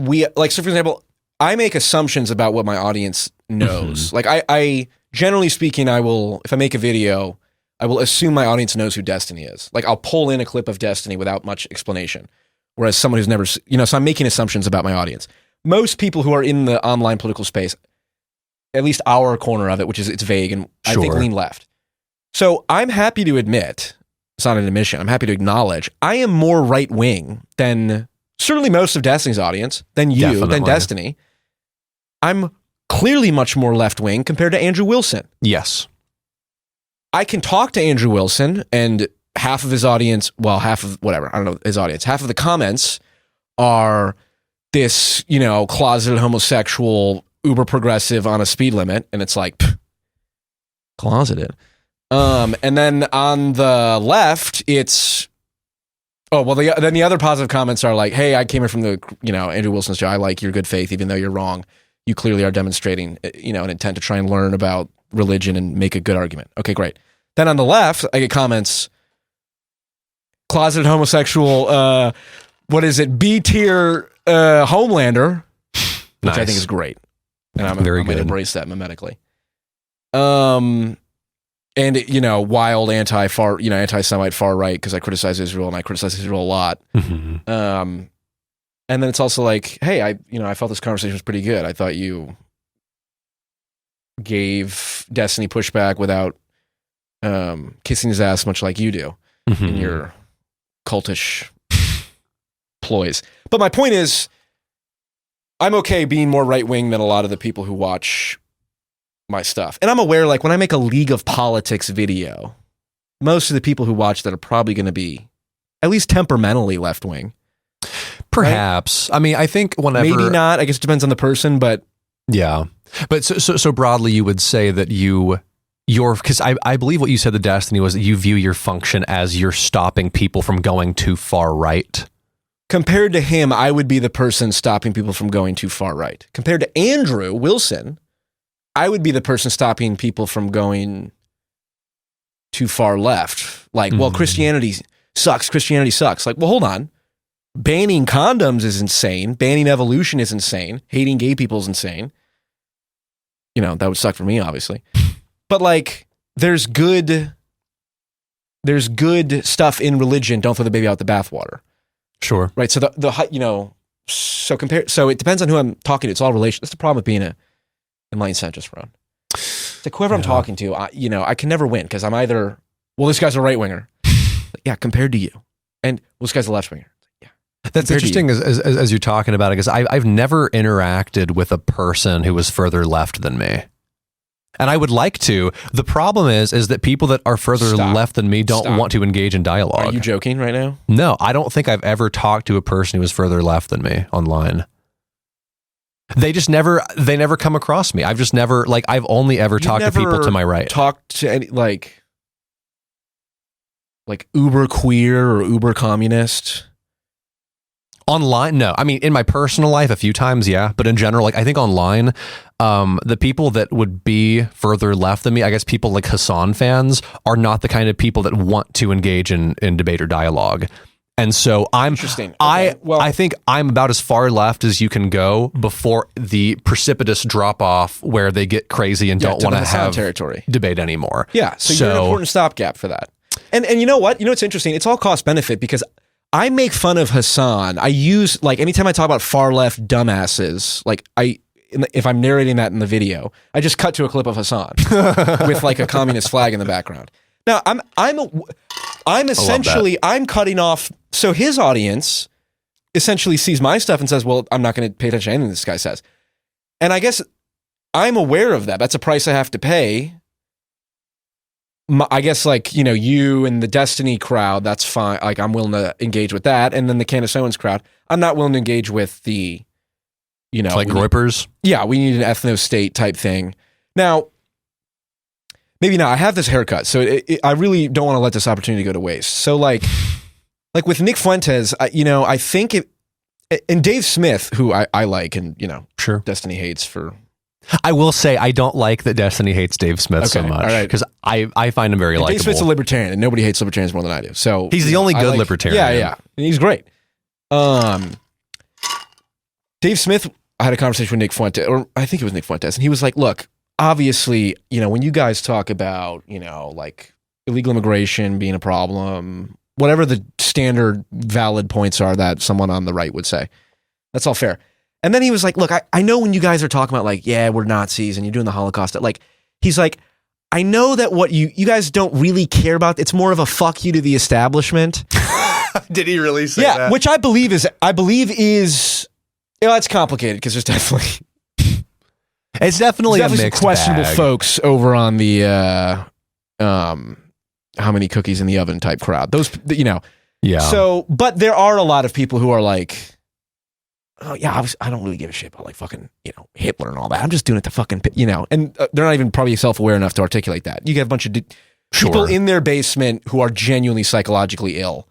we like. So for example, I make assumptions about what my audience knows. Like I generally speaking, I will, if I make a video, I will assume my audience knows who Destiny is. Like I'll pull in a clip of Destiny without much explanation. Whereas someone who's never, so I'm making assumptions about my audience. Most people who are in the online political space, at least our corner of it, which is it's vague and I think lean left. So I'm happy to admit, it's not an admission, I'm happy to acknowledge, I am more right wing than certainly most of Destiny's audience, than you, Definitely. than Destiny. I'm clearly much more left wing compared to Andrew Wilson. Yes. I can talk to Andrew Wilson and half of his audience, well, half of whatever, I don't know his audience, half of the comments are this, closeted homosexual, uber progressive on a speed limit. And it's like, closeted. And then on the left, it's, then the other positive comments are like, hey, I came in from the, Andrew Wilson's show. I like your good faith, even though you're wrong. You clearly are demonstrating, an intent to try and learn about religion and make a good argument. Okay, great. Then on the left, I get comments, closeted homosexual, what is it? B-tier Homelander, which I think is great. And I'm going to embrace that mimetically. And, wild anti-Semite far right, because I criticize Israel and I criticize Israel a lot. Mm-hmm. And then it's also like, hey, I felt this conversation was pretty good. I thought you gave Destiny pushback without kissing his ass much like you do in your cultish ploys. But my point is, I'm okay being more right-wing than a lot of the people who watch my stuff. And I'm aware, like, when I make a League of Politics video, most of the people who watch that are probably going to be at least temperamentally left-wing. Perhaps. Right? I mean, I think whenever... Maybe not. I guess it depends on the person, but... Yeah. But so broadly, you would say that because I believe what you said to Destiny was that you view your function as you're stopping people from going too far right. Compared to him, I would be the person stopping people from going too far right. Compared to Andrew Wilson, I would be the person stopping people from going too far left. Like, well, Christianity sucks. Like, well, hold on. Banning condoms is insane. Banning evolution is insane. Hating gay people is insane. That would suck for me, obviously. But like, there's good stuff in religion. Don't throw the baby out the bathwater. Sure. Right. So so it depends on who I'm talking to. It's all relation. That's the problem with being a enlightened centrist, Roenn. It's like whoever I'm talking to, I can never win because I'm either, well, this guy's a right winger. Yeah, compared to you. And well, this guy's a left winger. Yeah. That's interesting as you're talking about it, because I've never interacted with a person who was further left than me. And I would like to. The problem is that people that are further left than me don't want to engage in dialogue. Are you joking right now? No, I don't think I've ever talked to a person who was further left than me online. They never come across me. I've just never, I've only ever talked to people to my right. Talked to any, like uber queer or uber communist? Online, no. I mean, in my personal life, a few times, yeah. But in general, like I think online, the people that would be further left than me, I guess people like Hasan fans, are not the kind of people that want to engage in debate or dialogue. And so Interesting. I think I'm about as far left as you can go before the precipitous drop off where they get crazy and don't want to have territory debate anymore. Yeah. So you're an important stopgap for that. And you know what? You know what's interesting? It's all cost benefit because I make fun of Hasan. I use, like, anytime I talk about far left dumbasses, like if I'm narrating that in the video, I just cut to a clip of Hasan with like a communist flag in the background. Now I'm essentially, I'm cutting off. So his audience essentially sees my stuff and says, well, I'm not going to pay attention to anything this guy says. And I guess I'm aware of that. That's a price I have to pay. I guess, like, you know, you and the Destiny crowd, that's fine. Like, I'm willing to engage with that. And then the Candace Owens crowd, I'm not willing to engage with the, you know. Like Groypers? Yeah, we need an ethno-state type thing. Now, maybe not. I have this haircut, so I really don't want to let this opportunity go to waste. So, like with Nick Fuentes, you know, I think and Dave Smith, who I like, and, you know, sure, Destiny hates for... I will say I don't like that Destiny hates Dave Smith so much because I find him very likable. Dave Smith's a libertarian, and nobody hates libertarians more than I do. So he's the only good libertarian. Yeah, and he's great. Dave Smith, I had a conversation with Nick Fuentes, or I think it was Nick Fuentes, and he was like, "Look, obviously, you know, when you guys talk about, you know, like illegal immigration being a problem, whatever the standard valid points are that someone on the right would say, that's all fair." And then he was like, look, I know when you guys are talking about, like, yeah, we're Nazis and you're doing the Holocaust, like, he's like, I know that what you guys don't really care about, it's more of a fuck you to the establishment. Did he really say that? Yeah, which I believe is, you know, it's complicated because there's definitely a mixed some questionable bag. Folks over on the, how many cookies in the oven type crowd. Those, you know. Yeah. So, but there are a lot of people who are like, oh yeah, I don't really give a shit about, like, fucking, you know, Hitler and all that. I'm just doing it to fucking, you know, and they're not even probably self-aware enough to articulate that. You get a bunch of people in their basement who are genuinely psychologically ill.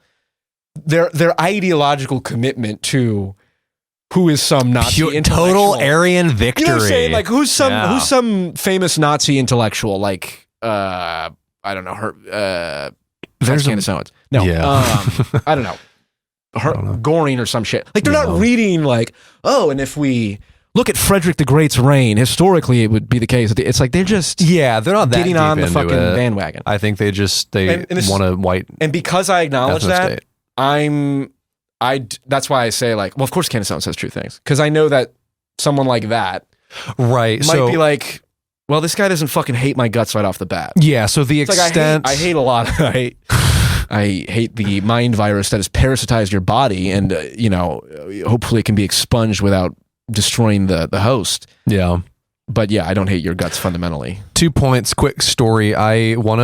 Their ideological commitment to who is some Nazi total Aryan victory. You know what I'm saying? Like, who's some famous Nazi intellectual? Like, I don't know, there's Candace Owens. No, I don't know. Goring or some shit. Like, they're not reading, like, oh, and if we look at Frederick the Great's reign, historically it would be the case. It's like they're just they're not that getting on the fucking bandwagon. I think they want a white. And because I acknowledge that, that's why I say, like, well, of course Candace Owens says true things, because I know that someone like that might be like, well, this guy doesn't fucking hate my guts right off the bat. Yeah. So the extent I hate a lot. I hate the mind virus that has parasitized your body, and you know, hopefully it can be expunged without destroying the host. Yeah. But yeah, I don't hate your guts fundamentally. 2 points, quick story. One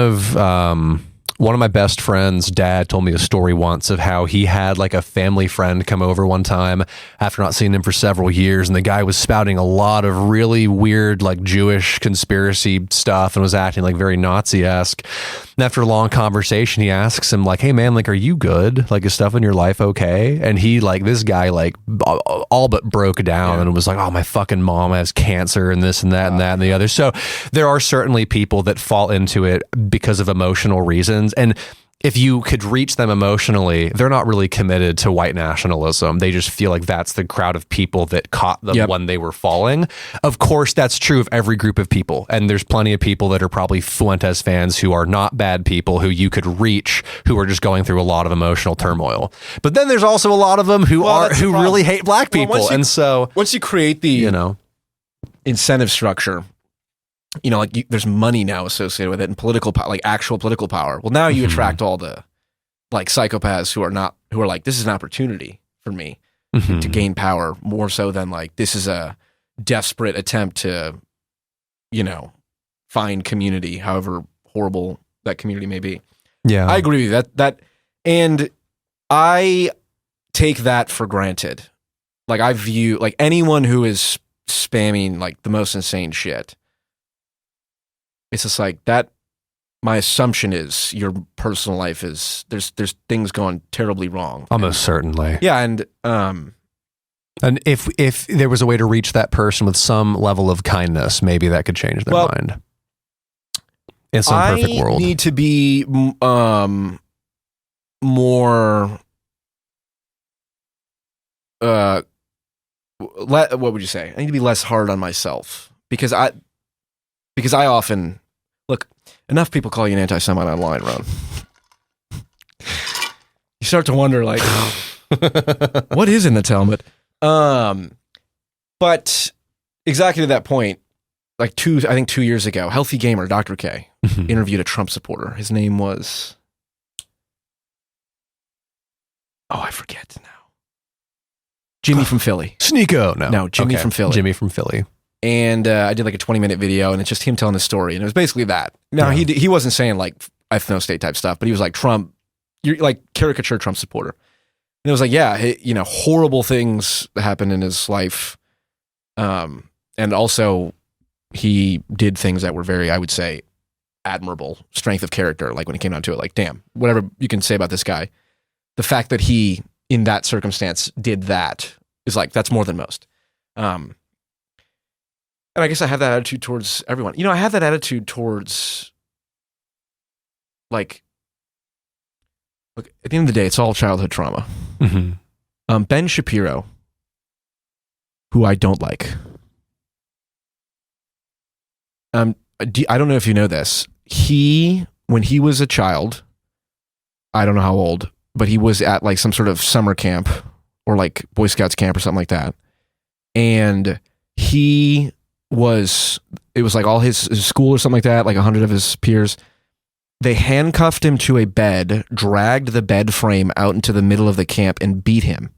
of my best friend's dad told me a story once of how he had, like, a family friend come over one time after not seeing him for several years, and the guy was spouting a lot of really weird, like, Jewish conspiracy stuff and was acting like very Nazi-esque. And after a long conversation, he asks him, like, hey man, like, are you good? Like, is stuff in your life okay? And he, like, this guy, like, all but broke down and was like, oh, my fucking mom has cancer and this and that and that and the other. So there are certainly people that fall into it because of emotional reasons. And if you could reach them emotionally, they're not really committed to white nationalism. They just feel like that's the crowd of people that caught them when they were falling. Of course, that's true of every group of people. And there's plenty of people that are probably Fuentes fans who are not bad people who you could reach, who are just going through a lot of emotional turmoil. But then there's also a lot of them who really hate black people. And so once you create the incentive structure, you know, like, there's money now associated with it, and political power, like actual political power. Well, now you attract all the, like, psychopaths who are like, this is an opportunity for me to gain power, more so than, like, this is a desperate attempt to, you know, find community, however horrible that community may be. Yeah, I agree with you. And I take that for granted. Like, I view, like, anyone who is spamming, like, the most insane shit, it's just like that my assumption is your personal life is there's things going terribly wrong. Almost certainly. Yeah, and if there was a way to reach that person with some level of kindness, maybe that could change their mind. In some perfect world, I need to be more. What would you say? I need to be less hard on myself because I often look. Enough people call you an anti-Semite online, Roenn. You start to wonder, like, what is in the Talmud? But exactly to that point, like 2 years ago, Healthy Gamer, Dr. K, interviewed a Trump supporter. His name was, I forget now. Jimmy from Philly. Sneeko. No, Jimmy from Philly. Jimmy from Philly. And I did like a 20-minute video, and it's just him telling the story, and it was basically that. Now he wasn't saying like ethno state type stuff, but he was like Trump, you're like caricature Trump supporter. And it was like, horrible things happened in his life, and also he did things that were very, I would say, admirable strength of character. Like when it came down to it, like damn, whatever you can say about this guy, the fact that he in that circumstance did that is like that's more than most. And I guess I have that attitude towards everyone. I have that attitude towards, like, look, at the end of the day, it's all childhood trauma. Mm-hmm. Ben Shapiro, who I don't like. I don't know if you know this. When he was a child, I don't know how old, but he was at like some sort of summer camp or like Boy Scouts camp or something like that. And it was like all his school or something like that, like 100 of his peers. They handcuffed him to a bed, dragged the bed frame out into the middle of the camp, and beat him.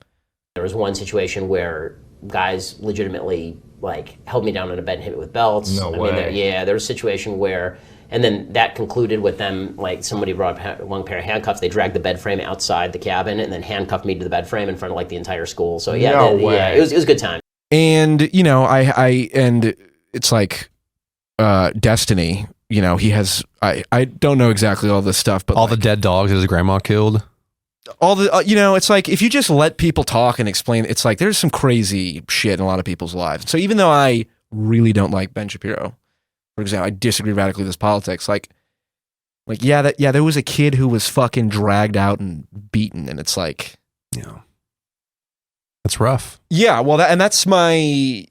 There was one situation where guys legitimately like held me down in a bed and hit me with belts. No way. There was a situation where, and then that concluded with them, like somebody brought one pair of handcuffs, they dragged the bed frame outside the cabin and then handcuffed me to the bed frame in front of like the entire school. So it was a good time. And, and it's like Destiny, he has, I don't know exactly all this stuff, but all the dead dogs his grandma killed. All the, it's like, if you just let people talk and explain, it's like, there's some crazy shit in a lot of people's lives. So even though I really don't like Ben Shapiro, for example, I disagree radically with his politics. There was a kid who was fucking dragged out and beaten, and it's like, that's rough. Yeah, well, that's why,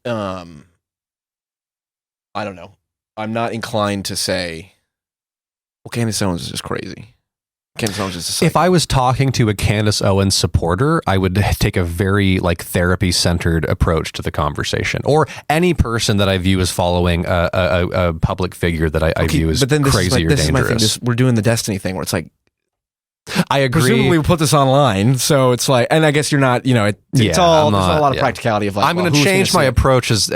I don't know. I'm not inclined to say, well, Candace Owens is just crazy. Candace Owens is just if I was talking to a Candace Owens supporter, I would take a very therapy-centered approach to the conversation. Or any person that I view as following a public figure that I view as crazy or dangerous. Is my thing. We're doing the Destiny thing where it's like, I agree. Presumably we put this online, so it's like, and I guess you're not, there's a lot of practicality of like, I'm going to change my approach as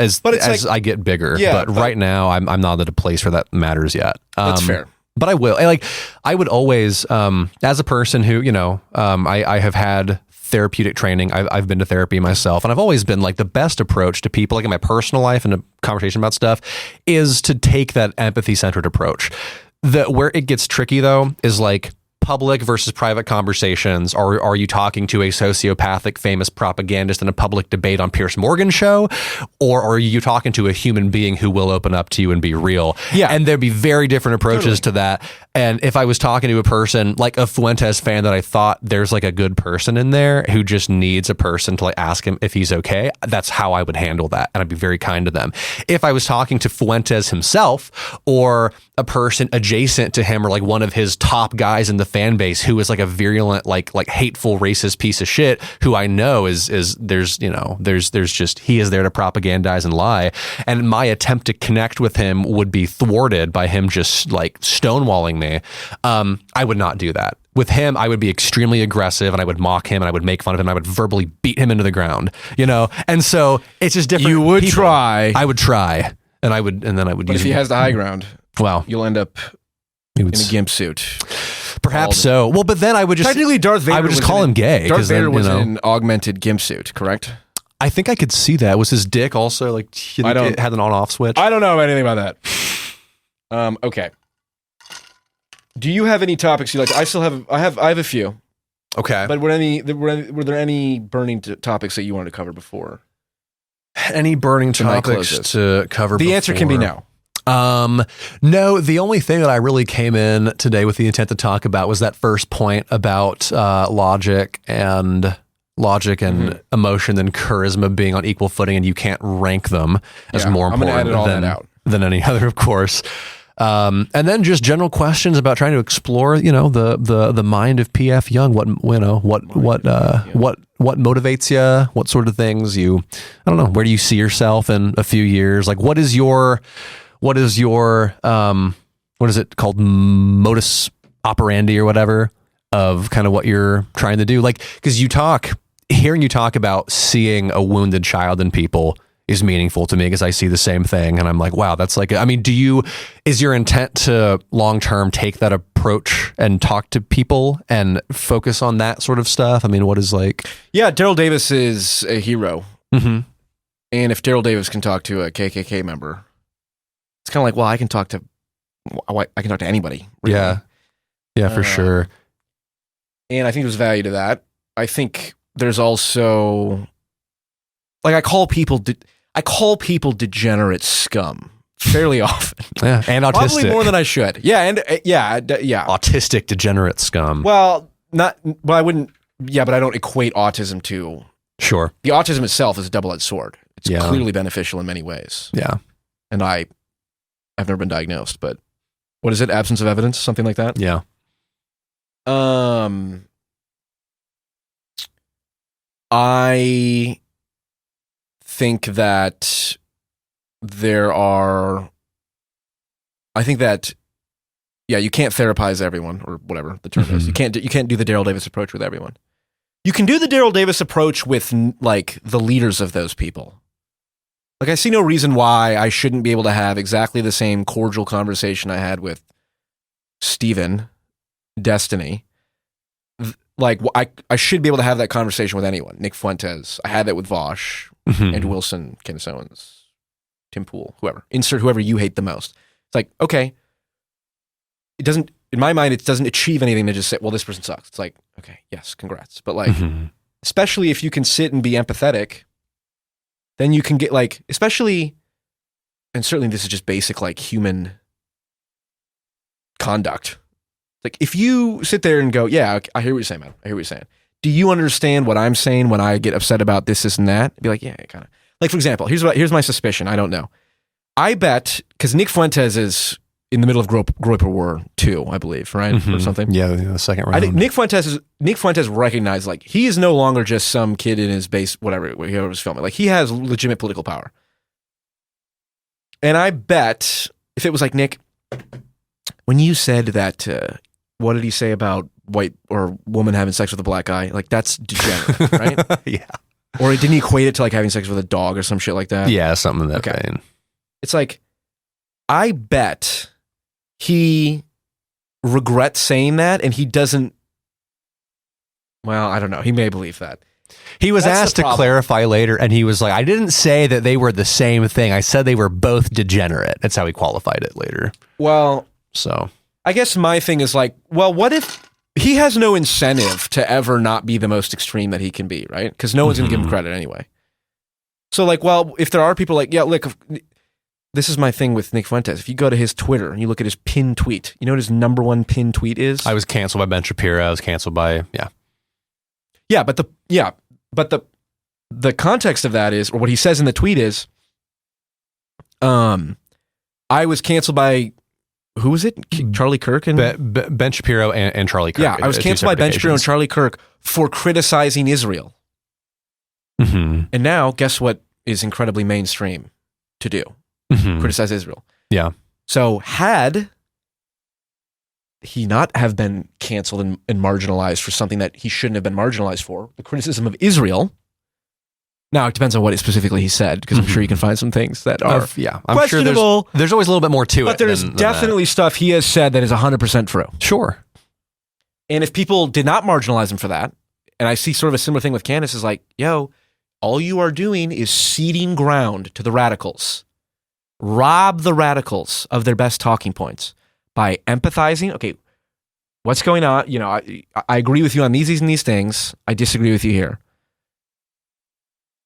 I get bigger. But right now I'm not at a place where that matters yet. That's fair. But I will. I would always, as a person who, I have had therapeutic training. I've been to therapy myself, and I've always been like the best approach to people, like in my personal life and a conversation about stuff, is to take that empathy-centered approach. Where it gets tricky though is like public versus private conversations. Are you talking to a sociopathic famous propagandist in a public debate on Piers Morgan's show, or are you talking to a human being who will open up to you and be real? Yeah, and there'd be very different approaches to that. And if I was talking to a person like a Fuentes fan that I thought there's like a good person in there who just needs a person to like ask him if he's okay, that's how I would handle that, and I'd be very kind to them. If I was talking to Fuentes himself or a person adjacent to him or like one of his top guys in the fan base who is like a virulent, like hateful, racist piece of shit who I know is there's just, he is there to propagandize and lie. And my attempt to connect with him would be thwarted by him just like stonewalling me. I would not do that. With him, I would be extremely aggressive and I would mock him and I would make fun of him and I would verbally beat him into the ground, And so it's just different. You would people. try. I would try. And then I would but use if he has the high ground, well, you'll end up in a gimp suit. Perhaps so. Well, but then I would just technically Darth Vader. I would just call him gay. Darth Vader was in an augmented gimp suit, correct? I think I could see that. Was his dick also like had an on-off switch? I don't know anything about that. Okay. Do you have any topics you like? I have a few. Okay. But were there any burning topics that you wanted to cover before? Any burning topics to cover? The answer can be no. No, the only thing that I really came in today with the intent to talk about was that first point about logic and emotion and charisma being on equal footing, and you can't rank them as more important than any other, of course. And then just general questions about trying to explore, the mind of P.F. Jung. What motivates you? What sort of things I don't know. Where do you see yourself in a few years? Like, what is your what is it called? Modus operandi or whatever of kind of what you're trying to do. Like, because hearing you talk about seeing a wounded child in people is meaningful to me, because I see the same thing and I'm like, wow, that's like, I mean, is your intent to long-term take that approach and talk to people and focus on that sort of stuff? I mean, what is like... Yeah, Daryl Davis is a hero. Mm-hmm. And if Daryl Davis can talk to a KKK member, it's kind of like, well, I can talk to anybody. Really. Yeah, for sure. And I think there's value to that. I think there's also, like, I call people degenerate scum fairly often. Yeah, and autistic. Probably more than I should. Yeah, and yeah. Autistic degenerate scum. Well, but I don't equate autism to... Sure. The autism itself is a double-edged sword. It's clearly beneficial in many ways. Yeah. And I've never been diagnosed, but what is it? Absence of evidence? Something like that? Yeah. I think that you can't therapize everyone, or whatever the term is. You can't do the Daryl Davis approach with everyone. You can do the Daryl Davis approach with, like, the leaders of those people. Like, I see no reason why I shouldn't be able to have exactly the same cordial conversation I had with Steven, Destiny. Like, I should be able to have that conversation with anyone. Nick Fuentes. I had that with Vaush, Andrew Wilson, Candace Owens, Tim Pool, whoever. Insert whoever you hate the most. It's like, okay. In my mind, it doesn't achieve anything to just say, well, this person sucks. It's like, okay, yes, congrats. But, like, especially if you can sit and be empathetic, then you can get, like, especially, and certainly this is just basic, like, human conduct. Like, if you sit there and go, yeah, I hear what you're saying, man. I hear what you're saying. Do you understand what I'm saying when I get upset about this, and that? Be like, yeah, kind of. Like, for example, here's my suspicion. I don't know. I bet, because Nick Fuentes is in the middle of Groyper War 2, I believe, right? Or something. Yeah, the second round. I think Nick Fuentes recognized, like, he is no longer just some kid in his base, whatever he was filming. Like, he has legitimate political power. And I bet if it was like, Nick, when you said that, what did he say about white or woman having sex with a black guy? Like, that's degenerate, right? Yeah. Or didn't he equate it to, like, having sex with a dog or some shit like that? Yeah, something in that vein. It's like, I bet he regrets saying that, and he doesn't. Well, I don't know. He may believe that. He was asked to clarify later, and he was like, I didn't say that they were the same thing. I said they were both degenerate. That's how he qualified it later. Well, so I guess my thing is like, well, what if he has no incentive to ever not be the most extreme that he can be, right? Because no one's going to give him credit anyway. So, like, well, if there are people like, yeah, look, this is my thing with Nick Fuentes. If you go to his Twitter and you look at his pinned tweet, you know what his number one pinned tweet is? I was canceled by Ben Shapiro. I was canceled by, Yeah, but the context of that is, or what he says in the tweet is, I was canceled by, who was it? Charlie Kirk and Ben Shapiro and Charlie Kirk. Yeah, I was canceled by Ben Shapiro and Charlie Kirk for criticizing Israel. And now, guess what is incredibly mainstream to do? Criticize Israel. Yeah. So had he not have been canceled and marginalized for something that he shouldn't have been marginalized for, the criticism of Israel. Now, it depends on what specifically he said, because I'm sure you can find some things that are I'm questionable. Sure there's always a little bit more to it. But there's definitely stuff he has said that is 100% true. Sure. And if people did not marginalize him for that, and I see sort of a similar thing with Candace, is like, yo, all you are doing is ceding ground to the radicals. rob the radicals of their best talking points by empathizing. Okay, what's going on? You know, I agree with you on these and these things. I disagree with you here.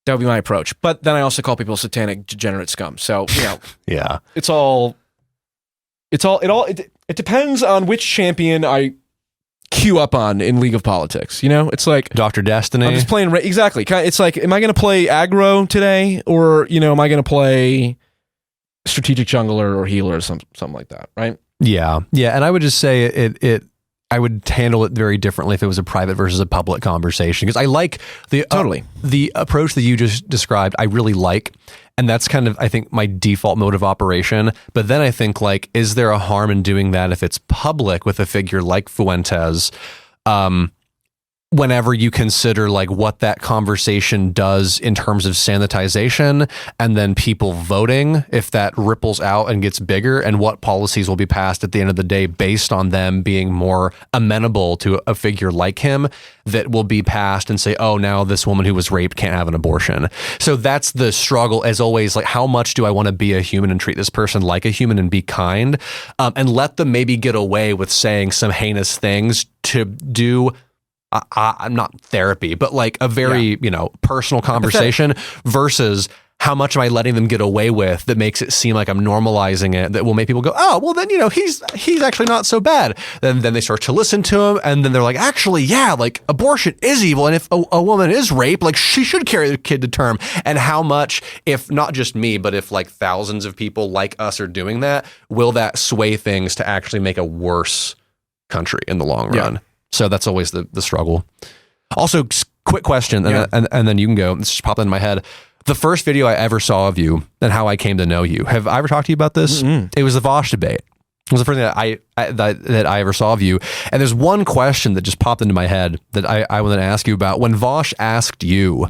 That would be my approach. But then I also call people satanic, degenerate scum. So, you know, Yeah. It depends on which champion I queue up on in League of Politics. You know, it's like Dr. Destiny. I'm just playing exactly. It's like, am I going to play aggro today, or you know, am I going to play strategic jungler or healer or something like that? Right? Yeah. And I would just say I would handle it very differently if it was a private versus a public conversation, because I like the approach that you just described. I really like, and that's kind of, I think, my default mode of operation. But then I think, like, is there a harm in doing that if it's public with a figure like Fuentes? Whenever you consider like what that conversation does in terms of sanitization, and then people voting, if that ripples out and gets bigger, and what policies will be passed at the end of the day based on them being more amenable to a figure like him, that will be passed and say, oh, now this woman who was raped can't have an abortion. So that's the struggle, as always. Like, how much do I want to be a human and treat this person like a human and be kind, and let them maybe get away with saying some heinous things to do I'm not therapy, but like a very, personal conversation, versus how much am I letting them get away with that makes it seem like I'm normalizing it, that will make people go, oh, well then, he's actually not so bad. Then they start to listen to him, and then they're like, actually, yeah, like abortion is evil. And if a woman is raped, like she should carry the kid to term. And how much, if not just me, but if like thousands of people like us are doing that, will that sway things to actually make a worse country in the long run? So that's always the struggle. Also, quick question, and then you can go. This just popped into my head. The first video I ever saw of you and how I came to know you. Have I ever talked to you about this? Mm-hmm. It was the Vaush debate. It was the first thing that I ever saw of you. And there's one question that just popped into my head that I wanted to ask you about. When Vaush asked you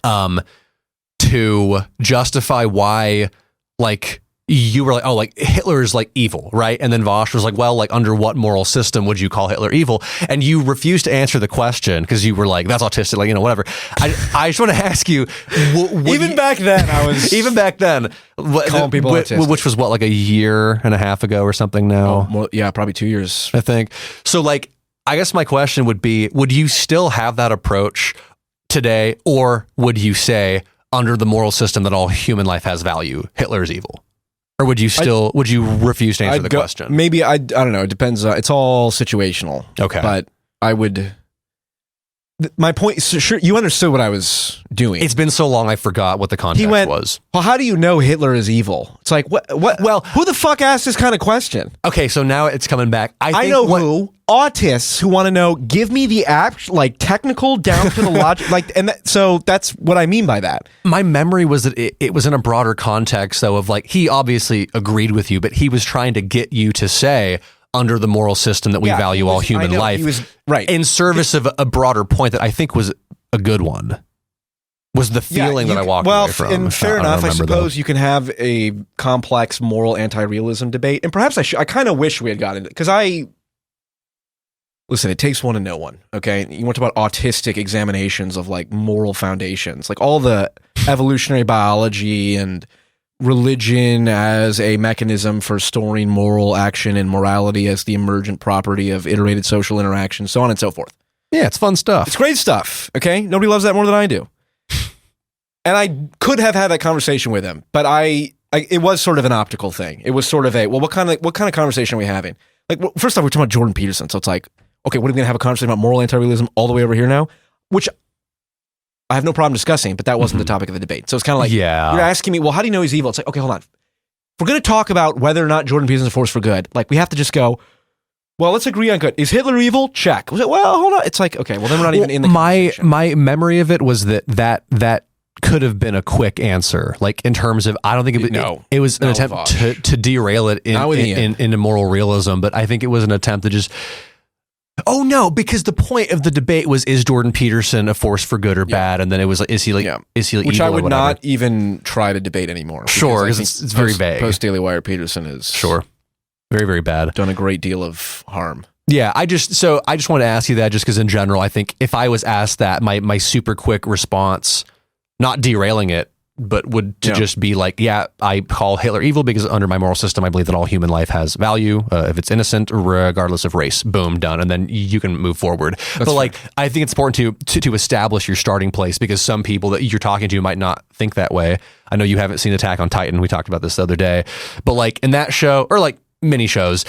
to justify why, like, you were like, oh, like Hitler is like evil, right? And then Vaush was like, well, like under what moral system would you call Hitler evil? And you refused to answer the question because you were like, that's autistic, like, whatever. I just want to ask you, back then, I was even back then calling people autistic, which was what, like a year and a half ago or something now? Oh, well, probably 2 years, I think. So, like, I guess my question would be, would you still have that approach today, or would you say, under the moral system that all human life has value, Hitler is evil? Or would you refuse to answer the question? Maybe I don't know. It depends. It's all situational. Okay. But I would, my point is, sure, you understood what I was doing. It's been so long I forgot what the context was. Well, how do you know Hitler is evil? It's like, what? Well, who the fuck asked this kind of question? Okay, so now it's coming back. I know who. Autists who want to know, give me the technical down to the logic, so that's what I mean by that. My memory was that it was in a broader context, though, of like, he obviously agreed with you, but he was trying to get you to say, under the moral system that we value all human life, he was right in service of a broader point that I think was a good one. Was the feeling that I walked away from. Well, and fair enough. I suppose you can have a complex moral anti-realism debate, and perhaps I kind of wish we had gotten it, because listen, it takes one to know one, okay? You want to talk about autistic examinations of like moral foundations, like all the evolutionary biology and religion as a mechanism for storing moral action and morality as the emergent property of iterated social interaction, so on and so forth. Yeah, it's fun stuff. It's great stuff, okay? Nobody loves that more than I do. And I could have had that conversation with him, but it was sort of an optical thing. It was sort of what kind of conversation are we having? Like, well, first off, we're talking about Jordan Peterson, so it's like, okay, what are we going to have a conversation about moral anti-realism all the way over here now? Which I have no problem discussing, but that wasn't the topic of the debate. So it's kind of like, you're asking me, well, how do you know he's evil? It's like, okay, hold on. If we're going to talk about whether or not Jordan Peterson is a force for good, like, we have to just go, well, let's agree on good. Is Hitler evil? Check. Well, hold on. It's like, okay, well, then we're not even in the conversation. My memory of it was that could have been a quick answer, like in terms of, I don't think it was an attempt to derail it into moral realism, but I think it was an attempt to just, oh no, because the point of the debate was, is Jordan Peterson a force for good or bad? And then it was like, is he evil? Which I would not even try to debate anymore. Sure, because it's very vague. Post Daily Wire Peterson is very, very bad. Done a great deal of harm. Yeah, I just want to ask you that, just because in general, I think if I was asked that, my super quick response, not derailing it, would to just be like, yeah, I call Hitler evil because under my moral system, I believe that all human life has value if it's innocent, regardless of race. Boom, done. And then you can move forward. But like, I think it's important to establish your starting place, because some people that you're talking to might not think that way. I know you haven't seen Attack on Titan. We talked about this the other day. But like in that show, or like mini shows,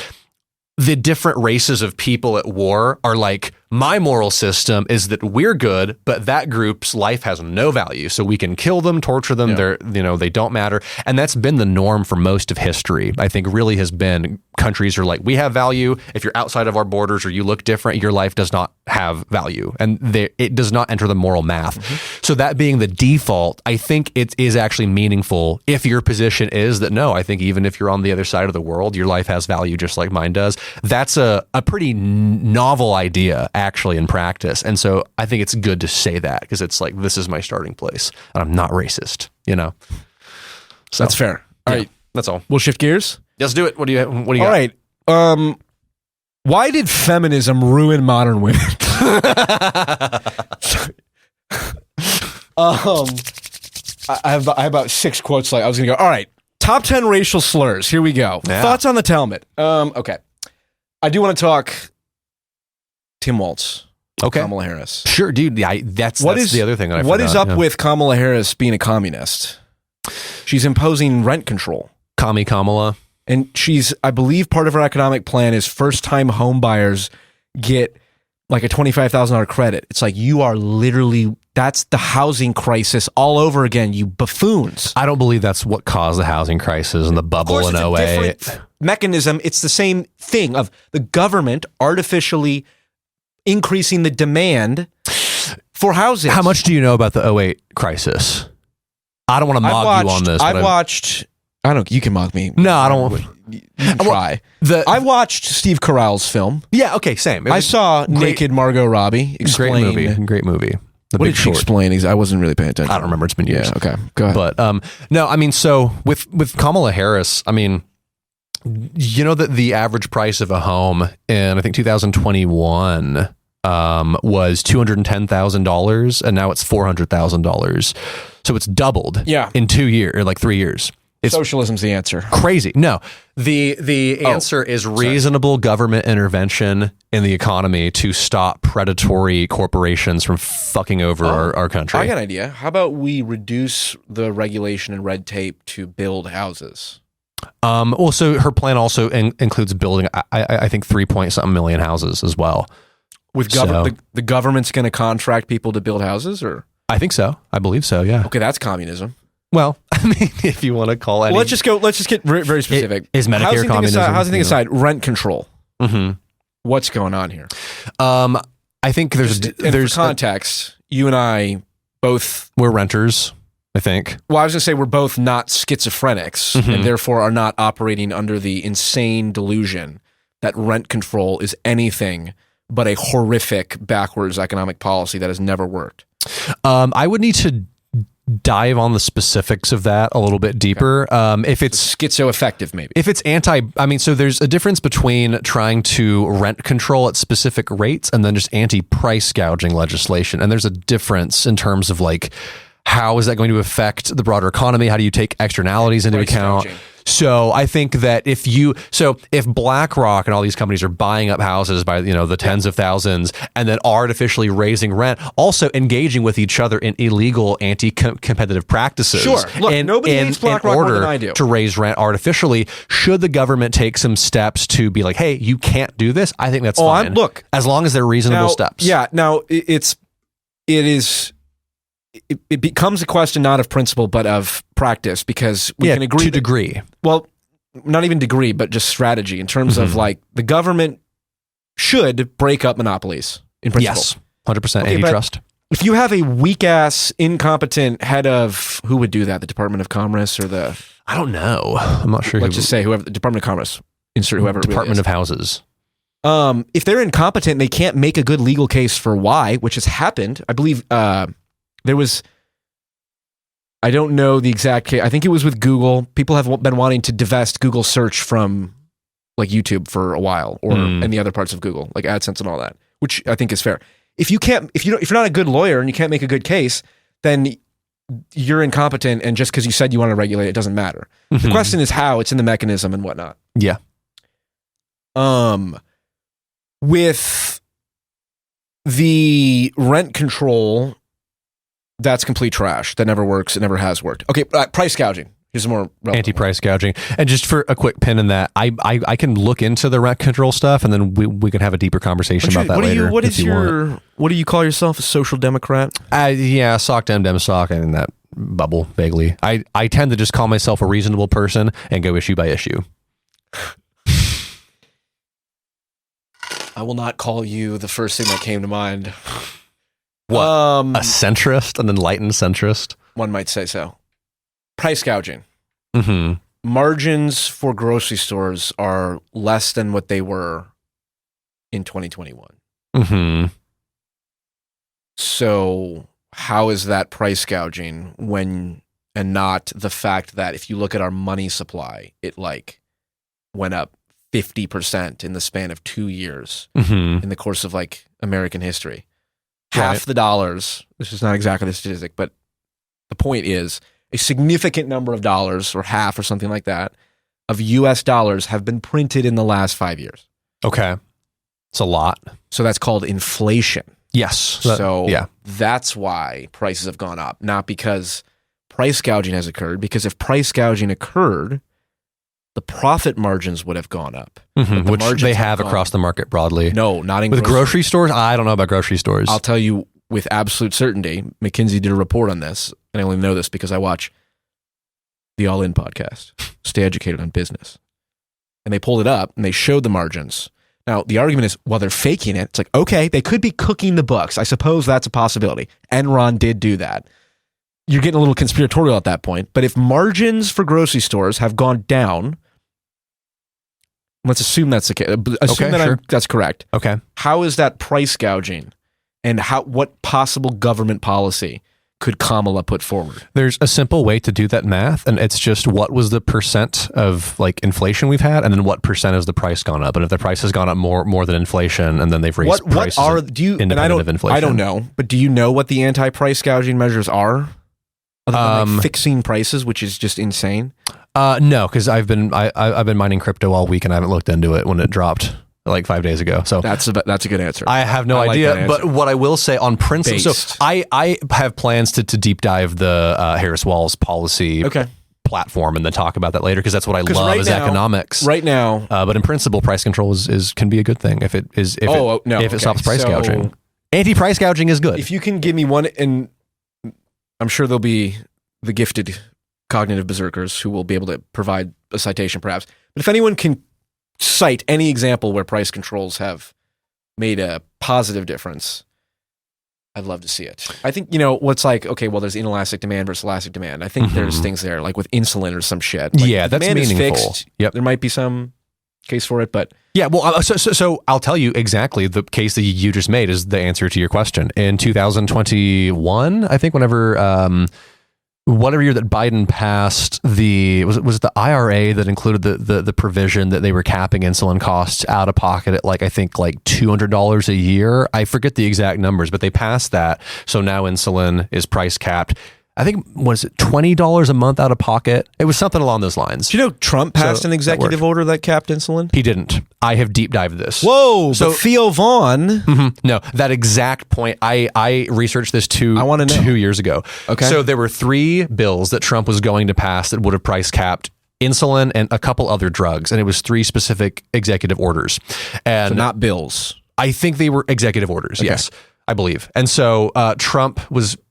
the different races of people at war are like, my moral system is that we're good, but that group's life has no value. So we can kill them, torture them. They're, they don't matter. And that's been the norm for most of history. I think really has been, countries are like, we have value. If you're outside of our borders or you look different, your life does not have value. And it does not enter the moral math. So that being the default, I think it is actually meaningful if your position is that, no, I think even if you're on the other side of the world, your life has value just like mine does. That's a pretty novel idea, actually, in practice. And so I think it's good to say that, because it's like, this is my starting place and I'm not racist, So that's fair. All right. That's all. We'll shift gears. Let's do it. What do you got? All right. Why did feminism ruin modern women? I have about 6 quotes. Like I was going to go, all right, top 10 racial slurs. Here we go. Yeah. Thoughts on the Talmud. Okay. I do want to talk Tim Walz. Okay. Kamala Harris. Sure, dude. That's the other thing that I forgot. What is up with Kamala Harris being a communist? She's imposing rent control. Kamala. And I believe part of her economic plan is first-time home buyers get like a $25,000 credit. It's like, you are literally, that's the housing crisis all over again, you buffoons. I don't believe that's what caused the housing crisis and the bubble in 08. Different mechanism. It's the same thing of the government artificially increasing the demand for housing. How much do you know about the 08 crisis? I don't want to mock you on this. I don't. You can mock me. No, I don't. You can try. I watched Steve Carell's film. Yeah. Okay. Same. I saw naked Margot Robbie explain. Great movie. What did she explain? I wasn't really paying attention. I don't remember. It's been years. Yeah. Okay. Go ahead. But no. I mean, so with Kamala Harris, I mean, you know that the average price of a home in I think 2021 was $210,000, and now it's $400,000. So it's doubled. Yeah. In 2 years, or like 3 years. Socialism's the answer. Crazy. No, the answer is reasonable government intervention in the economy to stop predatory corporations from fucking over our country. I got an idea. How about we reduce the regulation and red tape to build houses? Well, so her plan also includes building, I think, 3-point-something million houses as well. With the government's going to contract people to build houses, or? I think so. I believe so. Yeah. Okay, that's communism. Well, I mean, if you want to call it, let's just get very specific. Is Medicare communism? Housing thing aside, rent control. Mm-hmm. What's going on here? I think there's for context. You and I we're renters. I think. Well, I was going to say we're both not schizophrenics, and therefore are not operating under the insane delusion that rent control is anything but a horrific backwards economic policy that has never worked. I would need to dive on the specifics of that a little bit deeper. If it's schizo-effective, maybe. If it's so there's a difference between trying to rent control at specific rates and then just anti-price gouging legislation. And there's a difference in terms of like, how is that going to affect the broader economy? How do you take externalities into account? So I think that if BlackRock and all these companies are buying up houses by the tens of thousands and then artificially raising rent, also engaging with each other in illegal anti-competitive practices. Sure. Look, nobody hates BlackRock more than I do. To raise rent artificially, should the government take some steps to be like, hey, you can't do this? I think that's fine. As long as they're reasonable steps. Yeah. Now it becomes a question not of principle but of practice, because we can agree to degree. Well, not even degree, but just strategy in terms of like the government should break up monopolies in principle. Yes, 100% antitrust. If you have a weak ass, incompetent head of who would do that, the Department of Commerce or I don't know. I'm not sure. Let's just say whoever the Department of Commerce, insert whoever. Department of Houses. If they're incompetent, they can't make a good legal case for why, which has happened. I believe. There was, I don't know the exact case. I think it was with Google. People have been wanting to divest Google search from like YouTube for a while, or any other parts of Google, like AdSense and all that, which I think is fair. If you're not a good lawyer and you can't make a good case, then you're incompetent, and just because you said you want to regulate it doesn't matter. The question is how. It's in the mechanism and whatnot. Yeah. With the rent control, that's complete trash. That never works. It never has worked. Okay, price gouging. Here's a more anti-price gouging. And just for a quick pin in that, I can look into the rent control stuff, and then we can have a deeper conversation about that later. What do you call yourself? A social democrat? Yeah, sock dem sock, and in that bubble vaguely. I tend to just call myself a reasonable person and go issue by issue. I will not call you the first thing that came to mind. What? A centrist, an enlightened centrist? One might say so. Price gouging. Mm-hmm. Margins for grocery stores are less than what they were in 2021. Mm-hmm. So how is that price gouging and not the fact that if you look at our money supply, it like went up 50% in the span of 2 years in the course of like American history. Half the dollars, this is not exactly the statistic, but the point is a significant number of dollars, or half or something like that, of US dollars have been printed in the last 5 years. Okay. It's a lot. So that's called inflation. Yes. So that's why prices have gone up, not because price gouging has occurred, because if price gouging occurred, the profit margins would have gone up. Which they have across the market broadly. No, not in with grocery stores. I don't know about grocery stores. I'll tell you with absolute certainty, McKinsey did a report on this, and I only know this because I watch the All In podcast, Stay Educated on Business. And they pulled it up, and they showed the margins. Now, the argument is, well, they're faking it. It's like, okay, they could be cooking the books. I suppose that's a possibility. Enron did do that. You're getting a little conspiratorial at that point. But if margins for grocery stores have gone down, let's assume that's the case. Assume that's correct. Okay. How is that price gouging? And what possible government policy could Kamala put forward? There's a simple way to do that math, and it's just what was the percent of like inflation we've had, and then what percent has the price gone up? And if the price has gone up more than inflation, and then they've raised prices independent of inflation. I don't know, but do you know what the anti-price gouging measures are? Other than like fixing prices, which is just insane. No, because I've been mining crypto all week, and I haven't looked into it when it dropped like 5 days ago. So that's a good answer. I have no idea, but what I will say on principle, so I have plans to deep dive the Harris Walz policy platform and then talk about that later, because that's what I love is economics right now. But in principle, price control is can be a good thing if it stops price gouging. Anti-price gouging is good. If you can give me one, and I'm sure there'll be the gifted cognitive berserkers who will be able to provide a citation perhaps. But if anyone can cite any example where price controls have made a positive difference, I'd love to see it. I think, what's like, okay, well, there's inelastic demand versus elastic demand. I think there's things there, like with insulin or some shit. Like, yeah, that's meaningful. Fixed, there might be some case for it, but... Yeah, well, so I'll tell you exactly the case that you just made is the answer to your question. In 2021, I think whatever year that Biden passed was it the IRA that included the provision that they were capping insulin costs out of pocket at like $200 a year. I forget the exact numbers, but they passed that. So now insulin is price capped. I think, was it $20 a month out of pocket? It was something along those lines. Do you know Trump passed an executive order that capped insulin? He didn't. I have deep dived this. Whoa! So Theo Vaughn. No, that exact point. I researched this 2 years ago. Okay. So there were 3 bills that Trump was going to pass that would have price capped insulin and a couple other drugs, and it was 3 specific executive orders. And so not bills. I think they were executive orders. Okay. Yes. I believe. And so Trump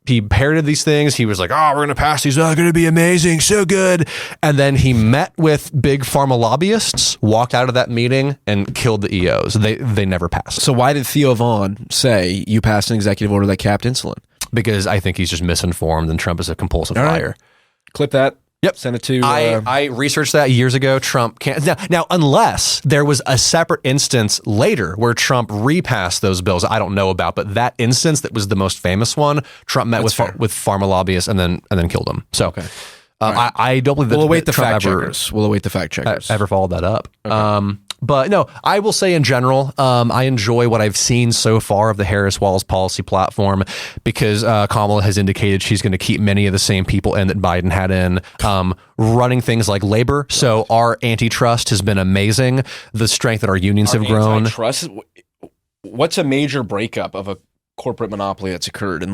he parroted these things. He was like, we're going to pass these. Oh, going to be amazing. So good. And then he met with big pharma lobbyists, walked out of that meeting and killed the EOs. They never passed. So why did Theo Vaughn say you passed an executive order that capped insulin? Because I think he's just misinformed and Trump is a compulsive liar. Right. Clip that. Yep. Send it to... I researched that years ago. Trump can't... Now, unless there was a separate instance later where Trump repassed those bills I don't know about, but that instance that was the most famous one, Trump met with pharma lobbyists and then killed them. So okay. I don't believe that We'll await the Trump fact checkers. We'll await the fact checkers. Ever followed that up. Okay. But no, I will say in general, I enjoy what I've seen so far of the Harris-Walz policy platform because Kamala has indicated she's going to keep many of the same people in that Biden had in, running things like labor. So our antitrust has been amazing. The strength that our unions have grown. Antitrust. What's a major breakup of a corporate monopoly that's occurred in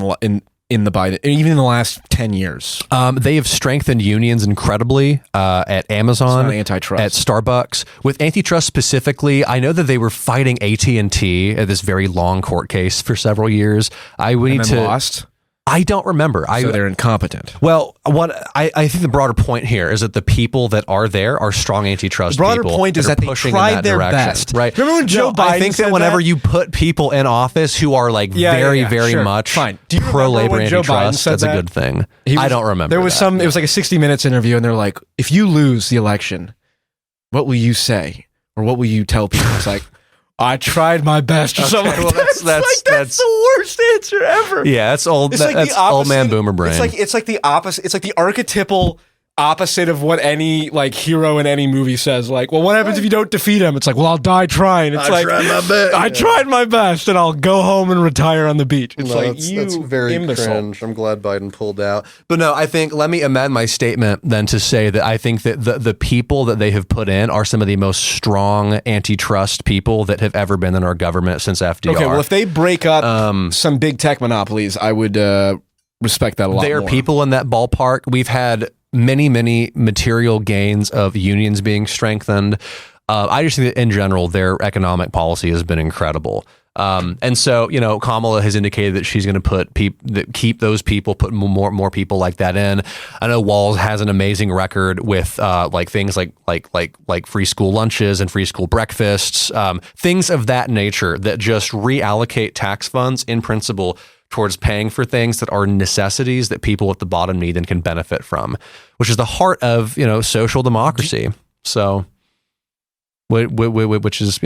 the Biden, even in the last 10 years? They have strengthened unions incredibly at Amazon, it's not antitrust. at Starbucks. With antitrust specifically, I know that they were fighting AT&T at this very long court case for several years. Lost? I don't remember. So they're incompetent. Well, what I think the broader point here is that the people that are there are strong antitrust people. The broader point is that they tried their best. Right? Remember when Joe Biden I think that whenever you put people in office who are like very much pro-labor antitrust, that's a good thing. I don't remember. There was it was like a 60 Minutes interview, and they're like, if you lose the election, what will you say? Or what will you tell people? It's like, I tried my best or something. Well, that's the worst answer ever. Yeah, that's old. That's old man boomer brain. It's like the opposite. It's like the archetypal opposite of what any like hero in any movie says. Like, well, what happens if you don't defeat him? It's like, well, I'll die trying. It's I tried my best, and I'll go home and retire on the beach. It's that's very imbecile. Cringe. I'm glad Biden pulled out. But no, I think let me amend my statement then to say that I think that the people that they have put in are some of the most strong antitrust people that have ever been in our government since FDR. Okay, well, if they break up some big tech monopolies, I would respect that a lot. There are people in that ballpark. We've had many material gains of unions being strengthened. I just think that in general, their economic policy has been incredible. And so, Kamala has indicated that she's going to keep those people, put more people like that in. I know Walz has an amazing record with like things like free school lunches and free school breakfasts, things of that nature that just reallocate tax funds in principle towards paying for things that are necessities that people at the bottom need and can benefit from, which is the heart of, social democracy. So, which is,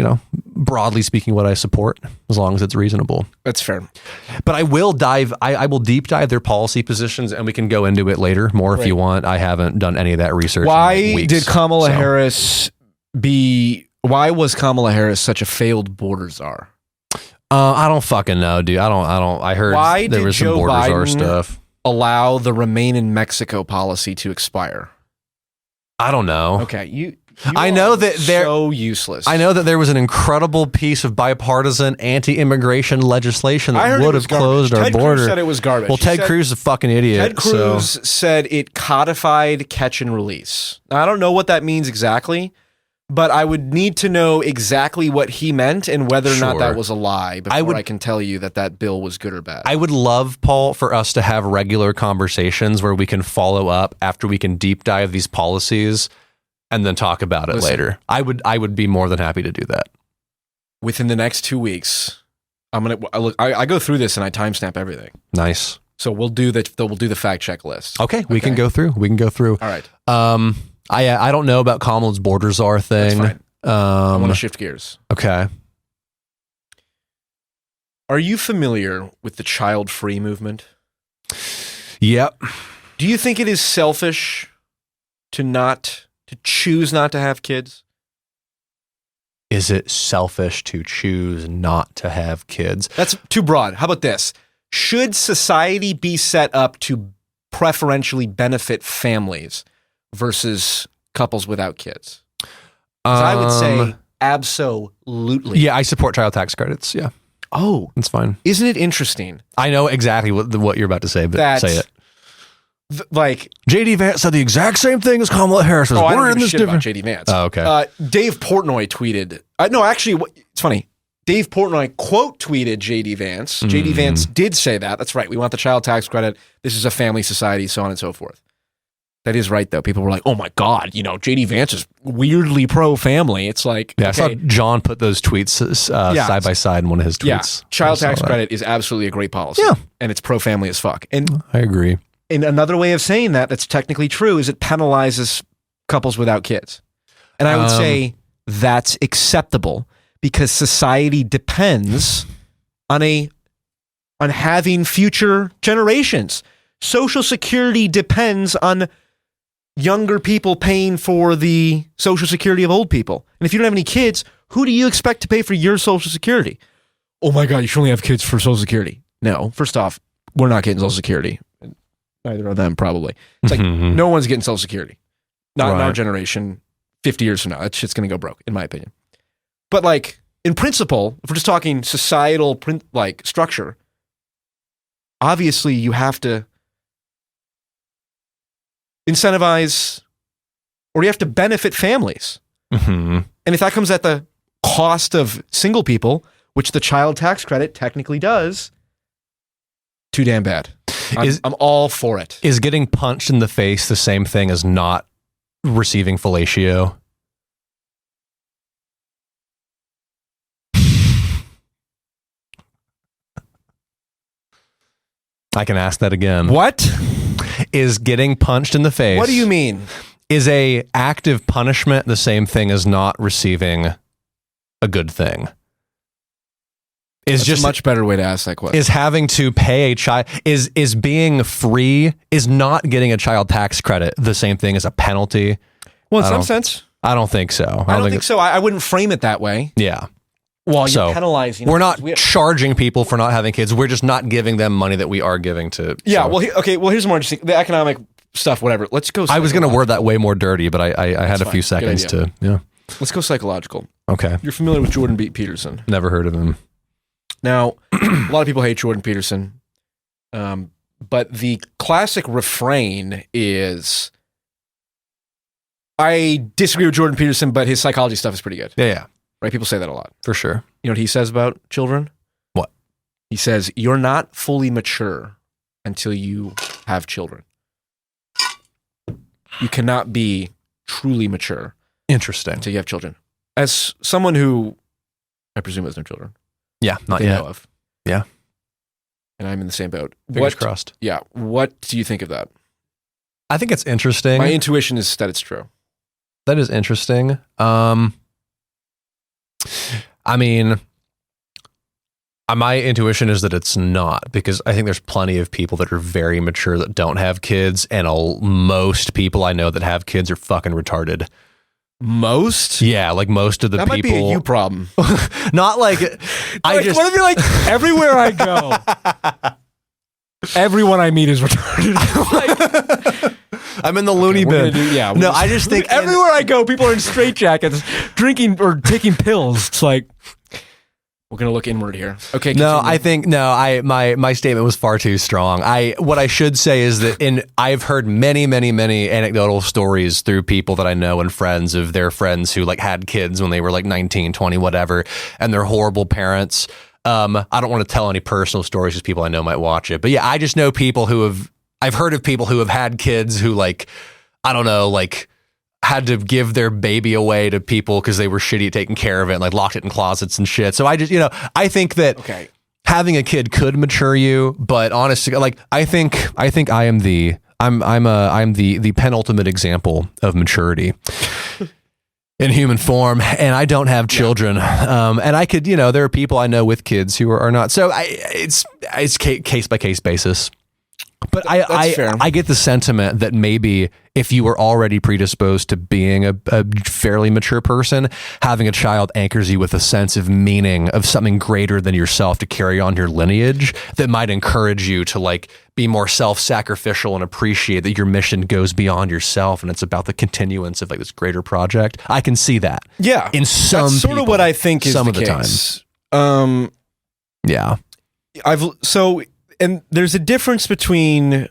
broadly speaking, what I support, as long as it's reasonable. That's fair. But I will deep dive their policy positions, and we can go into it later more if you want. I haven't done any of that research. Why was Kamala Harris such a failed border czar? I don't fucking know, dude. I heard there was some border czar stuff. Allow the Remain in Mexico policy to expire? I don't know. Okay, I know that they're so useless. I know that there was an incredible piece of bipartisan anti-immigration legislation that would have closed our border. Cruz said it was garbage. Well, Ted Cruz is a fucking idiot. Ted Cruz said it codified catch and release. Now, I don't know what that means exactly, but I would need to know exactly what he meant and whether or not that was a lie before I can tell you that bill was good or bad. I would love, Paul, for us to have regular conversations where we can follow up after we can deep dive these policies and then talk about it later. I would be more than happy to do that. Within the next 2 weeks, I go through this and I timestamp everything. Nice. So we'll do the fact check list. Okay, we can go through. All right. I don't know about Kamala's border czar thing. That's fine. I want to shift gears. Okay. Are you familiar with the child-free movement? Yep. Do you think it is selfish to choose not to have kids? Is it selfish to choose not to have kids? That's too broad. How about this? Should society be set up to preferentially benefit families versus couples without kids? I would say absolutely. Yeah, I support child tax credits. Yeah. Oh, it's fine. Isn't it interesting? I know exactly what you're about to say, but say it. Like JD Vance said the exact same thing as Kamala Harris. I don't give a shit about JD Vance. Oh, okay. Dave Portnoy tweeted. No, actually, it's funny. Dave Portnoy quote tweeted JD Vance. JD Vance did say that. That's right. We want the child tax credit. This is a family society, so on and so forth. That is right, though. People were like, "Oh my God, JD Vance is weirdly pro-family." It's like, I saw John put those tweets side by side in one of his tweets. Yeah, child tax credit is absolutely a great policy. Yeah, and it's pro-family as fuck. And I agree. And another way of saying that's technically true is it penalizes couples without kids. And I would say that's acceptable because society depends on having future generations. Social Security depends on younger people paying for the Social Security of old people. And if you don't have any kids, who do you expect to pay for your Social Security? Oh my God, you should only have kids for Social Security. No, first off, we're not getting Social Security. Neither of them, probably. It's like no one's getting Social Security. Not in our generation, 50 years from now. That shit's going to go broke, in my opinion. But like, in principle, if we're just talking societal structure, obviously you have to incentivize, or you have to benefit families. And if that comes at the cost of single people, which the child tax credit technically does, too damn bad. I'm all for it. Is getting punched in the face the same thing as not receiving fellatio? I can ask that again. What? Is getting punched in the face? What do you mean? Is a active punishment the same thing as not receiving a good thing? That's just a much better way to ask that question. Is having to pay a child, is being free, is not getting a child tax credit the same thing as a penalty? Well, in some sense. I don't think so. I don't think so. I wouldn't frame it that way. Yeah. Well, you're penalizing. We're not charging people for not having kids. We're just not giving them money that we are giving to. Yeah. So. Well, here's more interesting. The economic stuff, whatever. Let's go. I was going to word that way more dirty, but I had a few seconds to. Yeah. Let's go psychological. Okay. You're familiar with Jordan B. Peterson? Never heard of him. Now, a lot of people hate Jordan Peterson, but the classic refrain is, I disagree with Jordan Peterson, but his psychology stuff is pretty good. Yeah. Right? People say that a lot. For sure. You know what he says about children? What? He says, you're not fully mature until you have children. You cannot be truly mature. Interesting. Until you have children. As someone who, I presume has no children. Yeah, not yet. Know of. Yeah. And I'm in the same boat. Fingers crossed. Yeah. What do you think of that? I think it's interesting. My intuition is that it's true. That is interesting. I mean, my intuition is that it's not, because I think there's plenty of people that are very mature that don't have kids, and most people I know that have kids are fucking retarded. Most? Yeah, like most of the that people. That might be a you problem. Not like what if you're like, everywhere I go, everyone I meet is retarded. Like, I'm in the loony bin. No, I just think everywhere I go, people are in straitjackets, drinking or taking pills. It's like, we're gonna look inward here. Okay. Continue. No, I think my statement was far too strong. What I should say is that I've heard many anecdotal stories through people that I know and friends of their friends who like had kids when they were like 19, 20, whatever, and they're horrible parents. I don't want to tell any personal stories because people I know might watch it. But yeah, I just know people I've heard of people who have had kids who like, I don't know, like had to give their baby away to people because they were shitty at taking care of it and like locked it in closets and shit. So I just, I think that having a kid could mature you, but honestly, like I think I am I'm the penultimate example of maturity. In human form, and I don't have children, and I could, there are people I know with kids who are not. So it's case by case basis. But I get the sentiment that maybe if you were already predisposed to being a fairly mature person, having a child anchors you with a sense of meaning of something greater than yourself to carry on your lineage that might encourage you to like be more self-sacrificial and appreciate that your mission goes beyond yourself and it's about the continuance of like this greater project. I can see that. Yeah. In some That's sort people, of what I think is some the of the case. time. Yeah. And there's a difference between, there's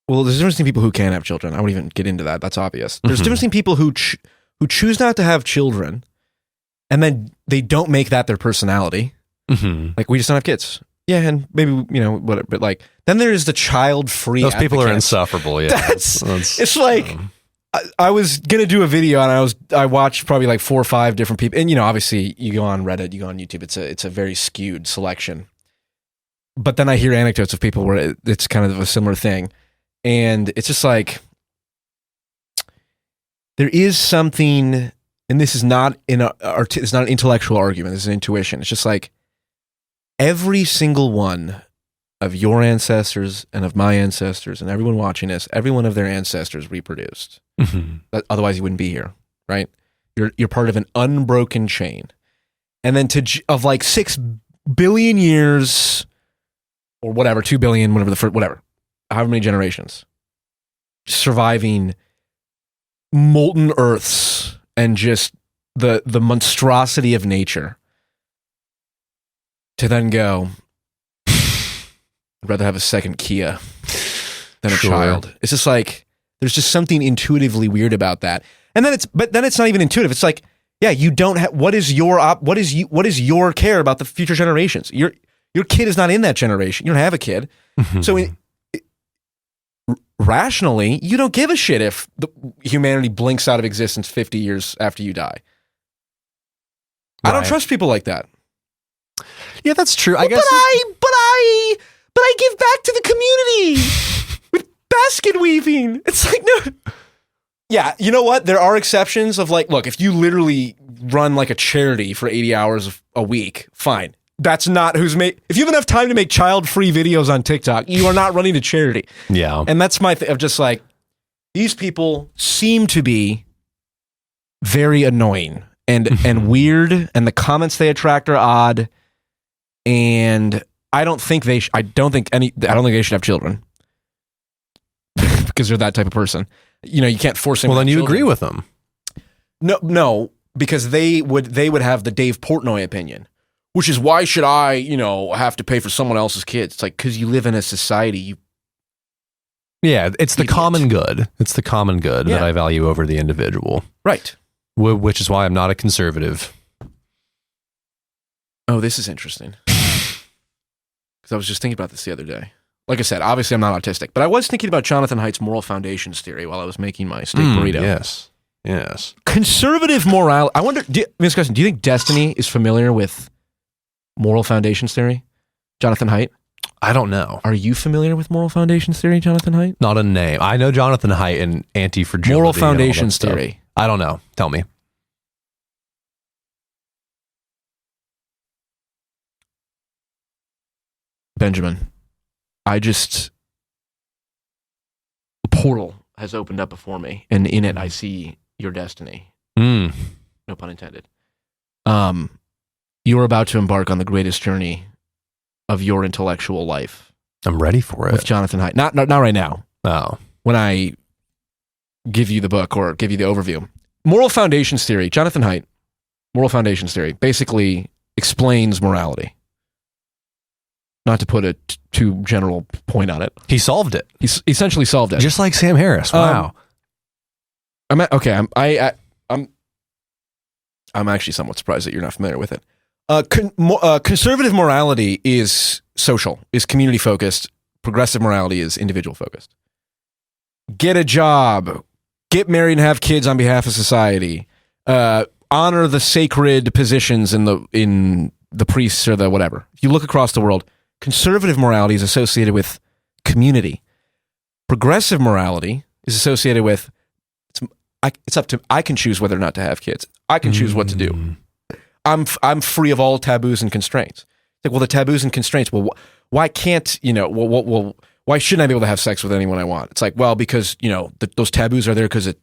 a difference between people who can't have children. I won't even get into that. That's obvious. There's a difference between people who choose not to have children, and then they don't make that their personality. Like, we just don't have kids. Yeah, and maybe, whatever. But like, then there's the child-free Those people are advocates. Insufferable, yeah. It's like, I was going to do a video, and I watched probably like 4 or 5 different people. And, obviously, you go on Reddit, you go on YouTube, it's a very skewed selection. But then I hear anecdotes of people where it's kind of a similar thing. And it's just like, there is something, and this is not it's not an intellectual argument, this is an intuition. It's just like, every single one of your ancestors and of my ancestors and everyone watching this, every one of their ancestors reproduced. But otherwise you wouldn't be here, right? You're part of an unbroken chain. And then of like 6 billion years or whatever, 2 billion, whatever, however many generations, surviving molten earths and just the monstrosity of nature, to then go, I'd rather have a second Kia than a child. It's just like, there's just something intuitively weird about that. And then it's not even intuitive. It's like, yeah, you don't have, what is your care about the future generations? Your kid is not in that generation. You don't have a kid. So rationally, you don't give a shit if humanity blinks out of existence 50 years after you die. Right. I don't trust people like that. Yeah, that's true. I guess. But I give back to the community with basket weaving. It's like, no. Yeah, you know what? There are exceptions of like, look, if you literally run like a charity for 80 hours a week, fine. That's not if you have enough time to make child-free videos on TikTok, you are not running a charity. Yeah. And that's my thing of just like, these people seem to be very annoying and weird, and the comments they attract are odd. And I don't think they should have children because they're that type of person. You know, you can't force them. Well, then you children. Agree with them. No, because they would have the Dave Portnoy opinion, which is, why should I, have to pay for someone else's kids? It's like, because you live in a society. Yeah, it's the common good. It's the common good that I value over the individual. Right. Which is why I'm not a conservative. Oh, this is interesting. Because I was just thinking about this the other day. Like I said, obviously I'm not autistic, but I was thinking about Jonathan Haidt's moral foundations theory while I was making my steak burrito. Yes. Conservative morality. I wonder, do you think Destiny is familiar with moral foundations theory? Jonathan Haidt? I don't know. Are you familiar with moral foundations theory, Jonathan Haidt? Not a name. I know Jonathan Haidt and anti-fragility. Moral foundations theory. I don't know. Tell me. Benjamin, a portal has opened up before me, and in it I see your destiny. No pun intended. You are about to embark on the greatest journey of your intellectual life. I'm ready for it. With Jonathan Haidt. Not right now. Oh. When I give you the book or give you the overview. Moral foundations theory, Jonathan Haidt, moral foundations theory, basically explains morality. Not to put a too general point on it. He solved it. He essentially solved it. Just like Sam Harris. Wow. I'm actually somewhat surprised that you're not familiar with it. Conservative morality is social, is community focused. Progressive morality is individual focused. Get a job, get married and have kids on behalf of society. Honor the sacred positions in the priests or the whatever. If you look across the world, conservative morality is associated with community. Progressive morality is associated with it's up to I can choose whether or not to have kids. I can choose what to do. I'm free of all taboos and constraints. Like, well, the taboos and constraints. Well, why can't why shouldn't I be able to have sex with anyone I want? It's like, well, because those taboos are there because it's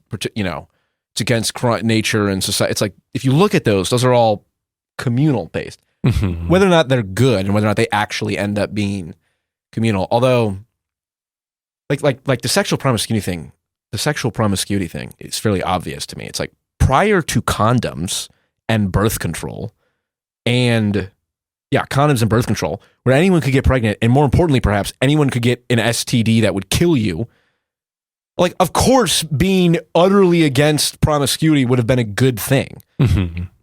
against nature and society. It's like, if you look at those are all communal based. Whether or not they're good and whether or not they actually end up being communal. Although, like the sexual promiscuity thing is fairly obvious to me. It's like, prior to condoms and birth control, condoms and birth control, where anyone could get pregnant, and more importantly, perhaps anyone could get an STD that would kill you. Like, of course, being utterly against promiscuity would have been a good thing.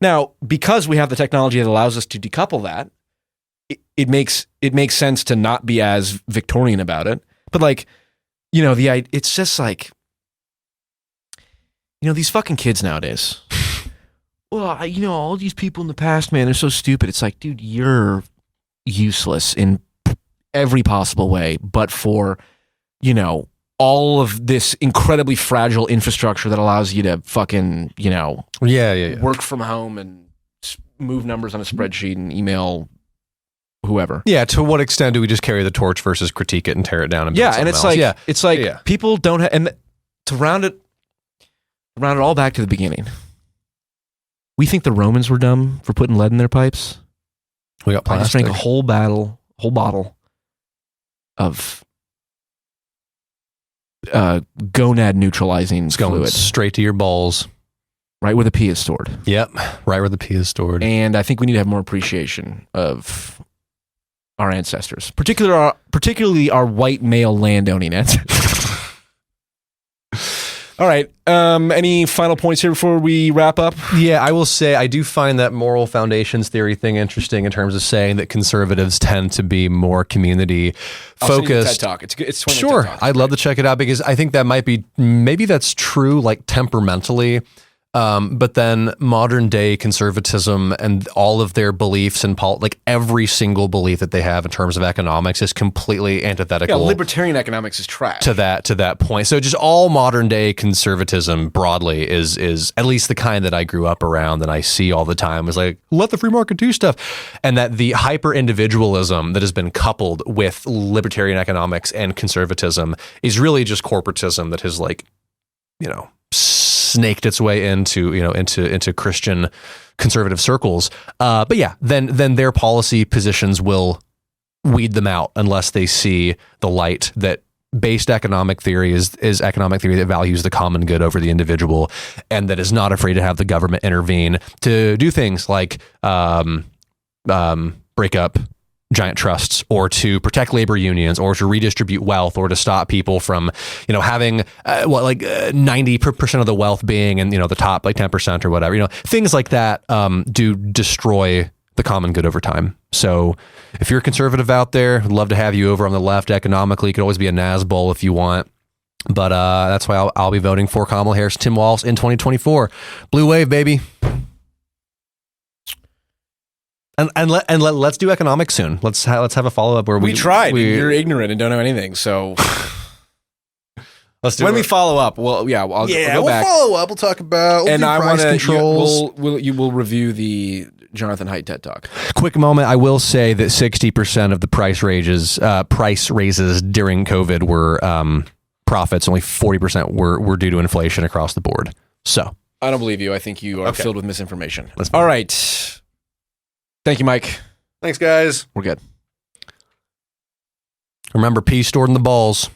Now, because we have the technology that allows us to decouple that, it makes sense to not be as Victorian about it. But it's just like, these fucking kids nowadays. Well, all these people in the past, man, they're so stupid. It's like, dude, you're useless in every possible way, but for, all of this incredibly fragile infrastructure that allows you to fucking, work from home and move numbers on a spreadsheet and email whoever. Yeah, to what extent do we just carry the torch versus critique it and tear it down? And build And it's something else? it's like people don't have, and to round it all back to the beginning. We think the Romans were dumb for putting lead in their pipes. We got I just plastic. drank a whole bottle of gonad neutralizing It's going fluid, straight to your balls. right where the pee is stored. Yep, right where the pee is stored. And I think we need to have more appreciation of our ancestors, particularly our white male landowning ancestors. All right. Any final points here before we wrap up? Yeah, I will say I do find that moral foundations theory thing interesting in terms of saying that conservatives tend to be more community focused. TED Talk. It's good. It's 20 Sure, TED Talk. I'd love to check it out because I think that maybe that's true, like temperamentally. But then modern day conservatism and all of their beliefs and like every single belief that they have in terms of economics is completely antithetical. Yeah, libertarian economics is trash. To that point. So just all modern day conservatism broadly is at least the kind that I grew up around and I see all the time is like, let the free market do stuff. And that the hyper individualism that has been coupled with libertarian economics and conservatism is really just corporatism that has like, snaked its way into Christian conservative circles. But yeah, then their policy positions will weed them out unless they see the light that based economic theory is economic theory that values the common good over the individual and that is not afraid to have the government intervene to do things like break up giant trusts or to protect labor unions or to redistribute wealth or to stop people from, having 90% of the wealth being in, the top like 10% or whatever, things like that do destroy the common good over time. So if you're a conservative out there, I'd love to have you over on the left economically. You could always be a Nazbol if you want. But that's why I'll be voting for Kamala Harris, Tim Walz in 2024. Blue wave, baby. And let's do economics soon. Let's have a follow up where we tried. You're ignorant and don't know anything. So let's do when we follow up. Well, yeah, I'll go back. Follow up. We'll talk about and I price controls. You will review the Jonathan Haidt TED Talk. Quick moment. I will say that 60% of the price raises during COVID were profits. Only 40% were due to inflation across the board. So I don't believe you. I think you are filled with misinformation. All right. Thank you, Mike. Thanks, guys. We're good. Remember, pee stored in the balls.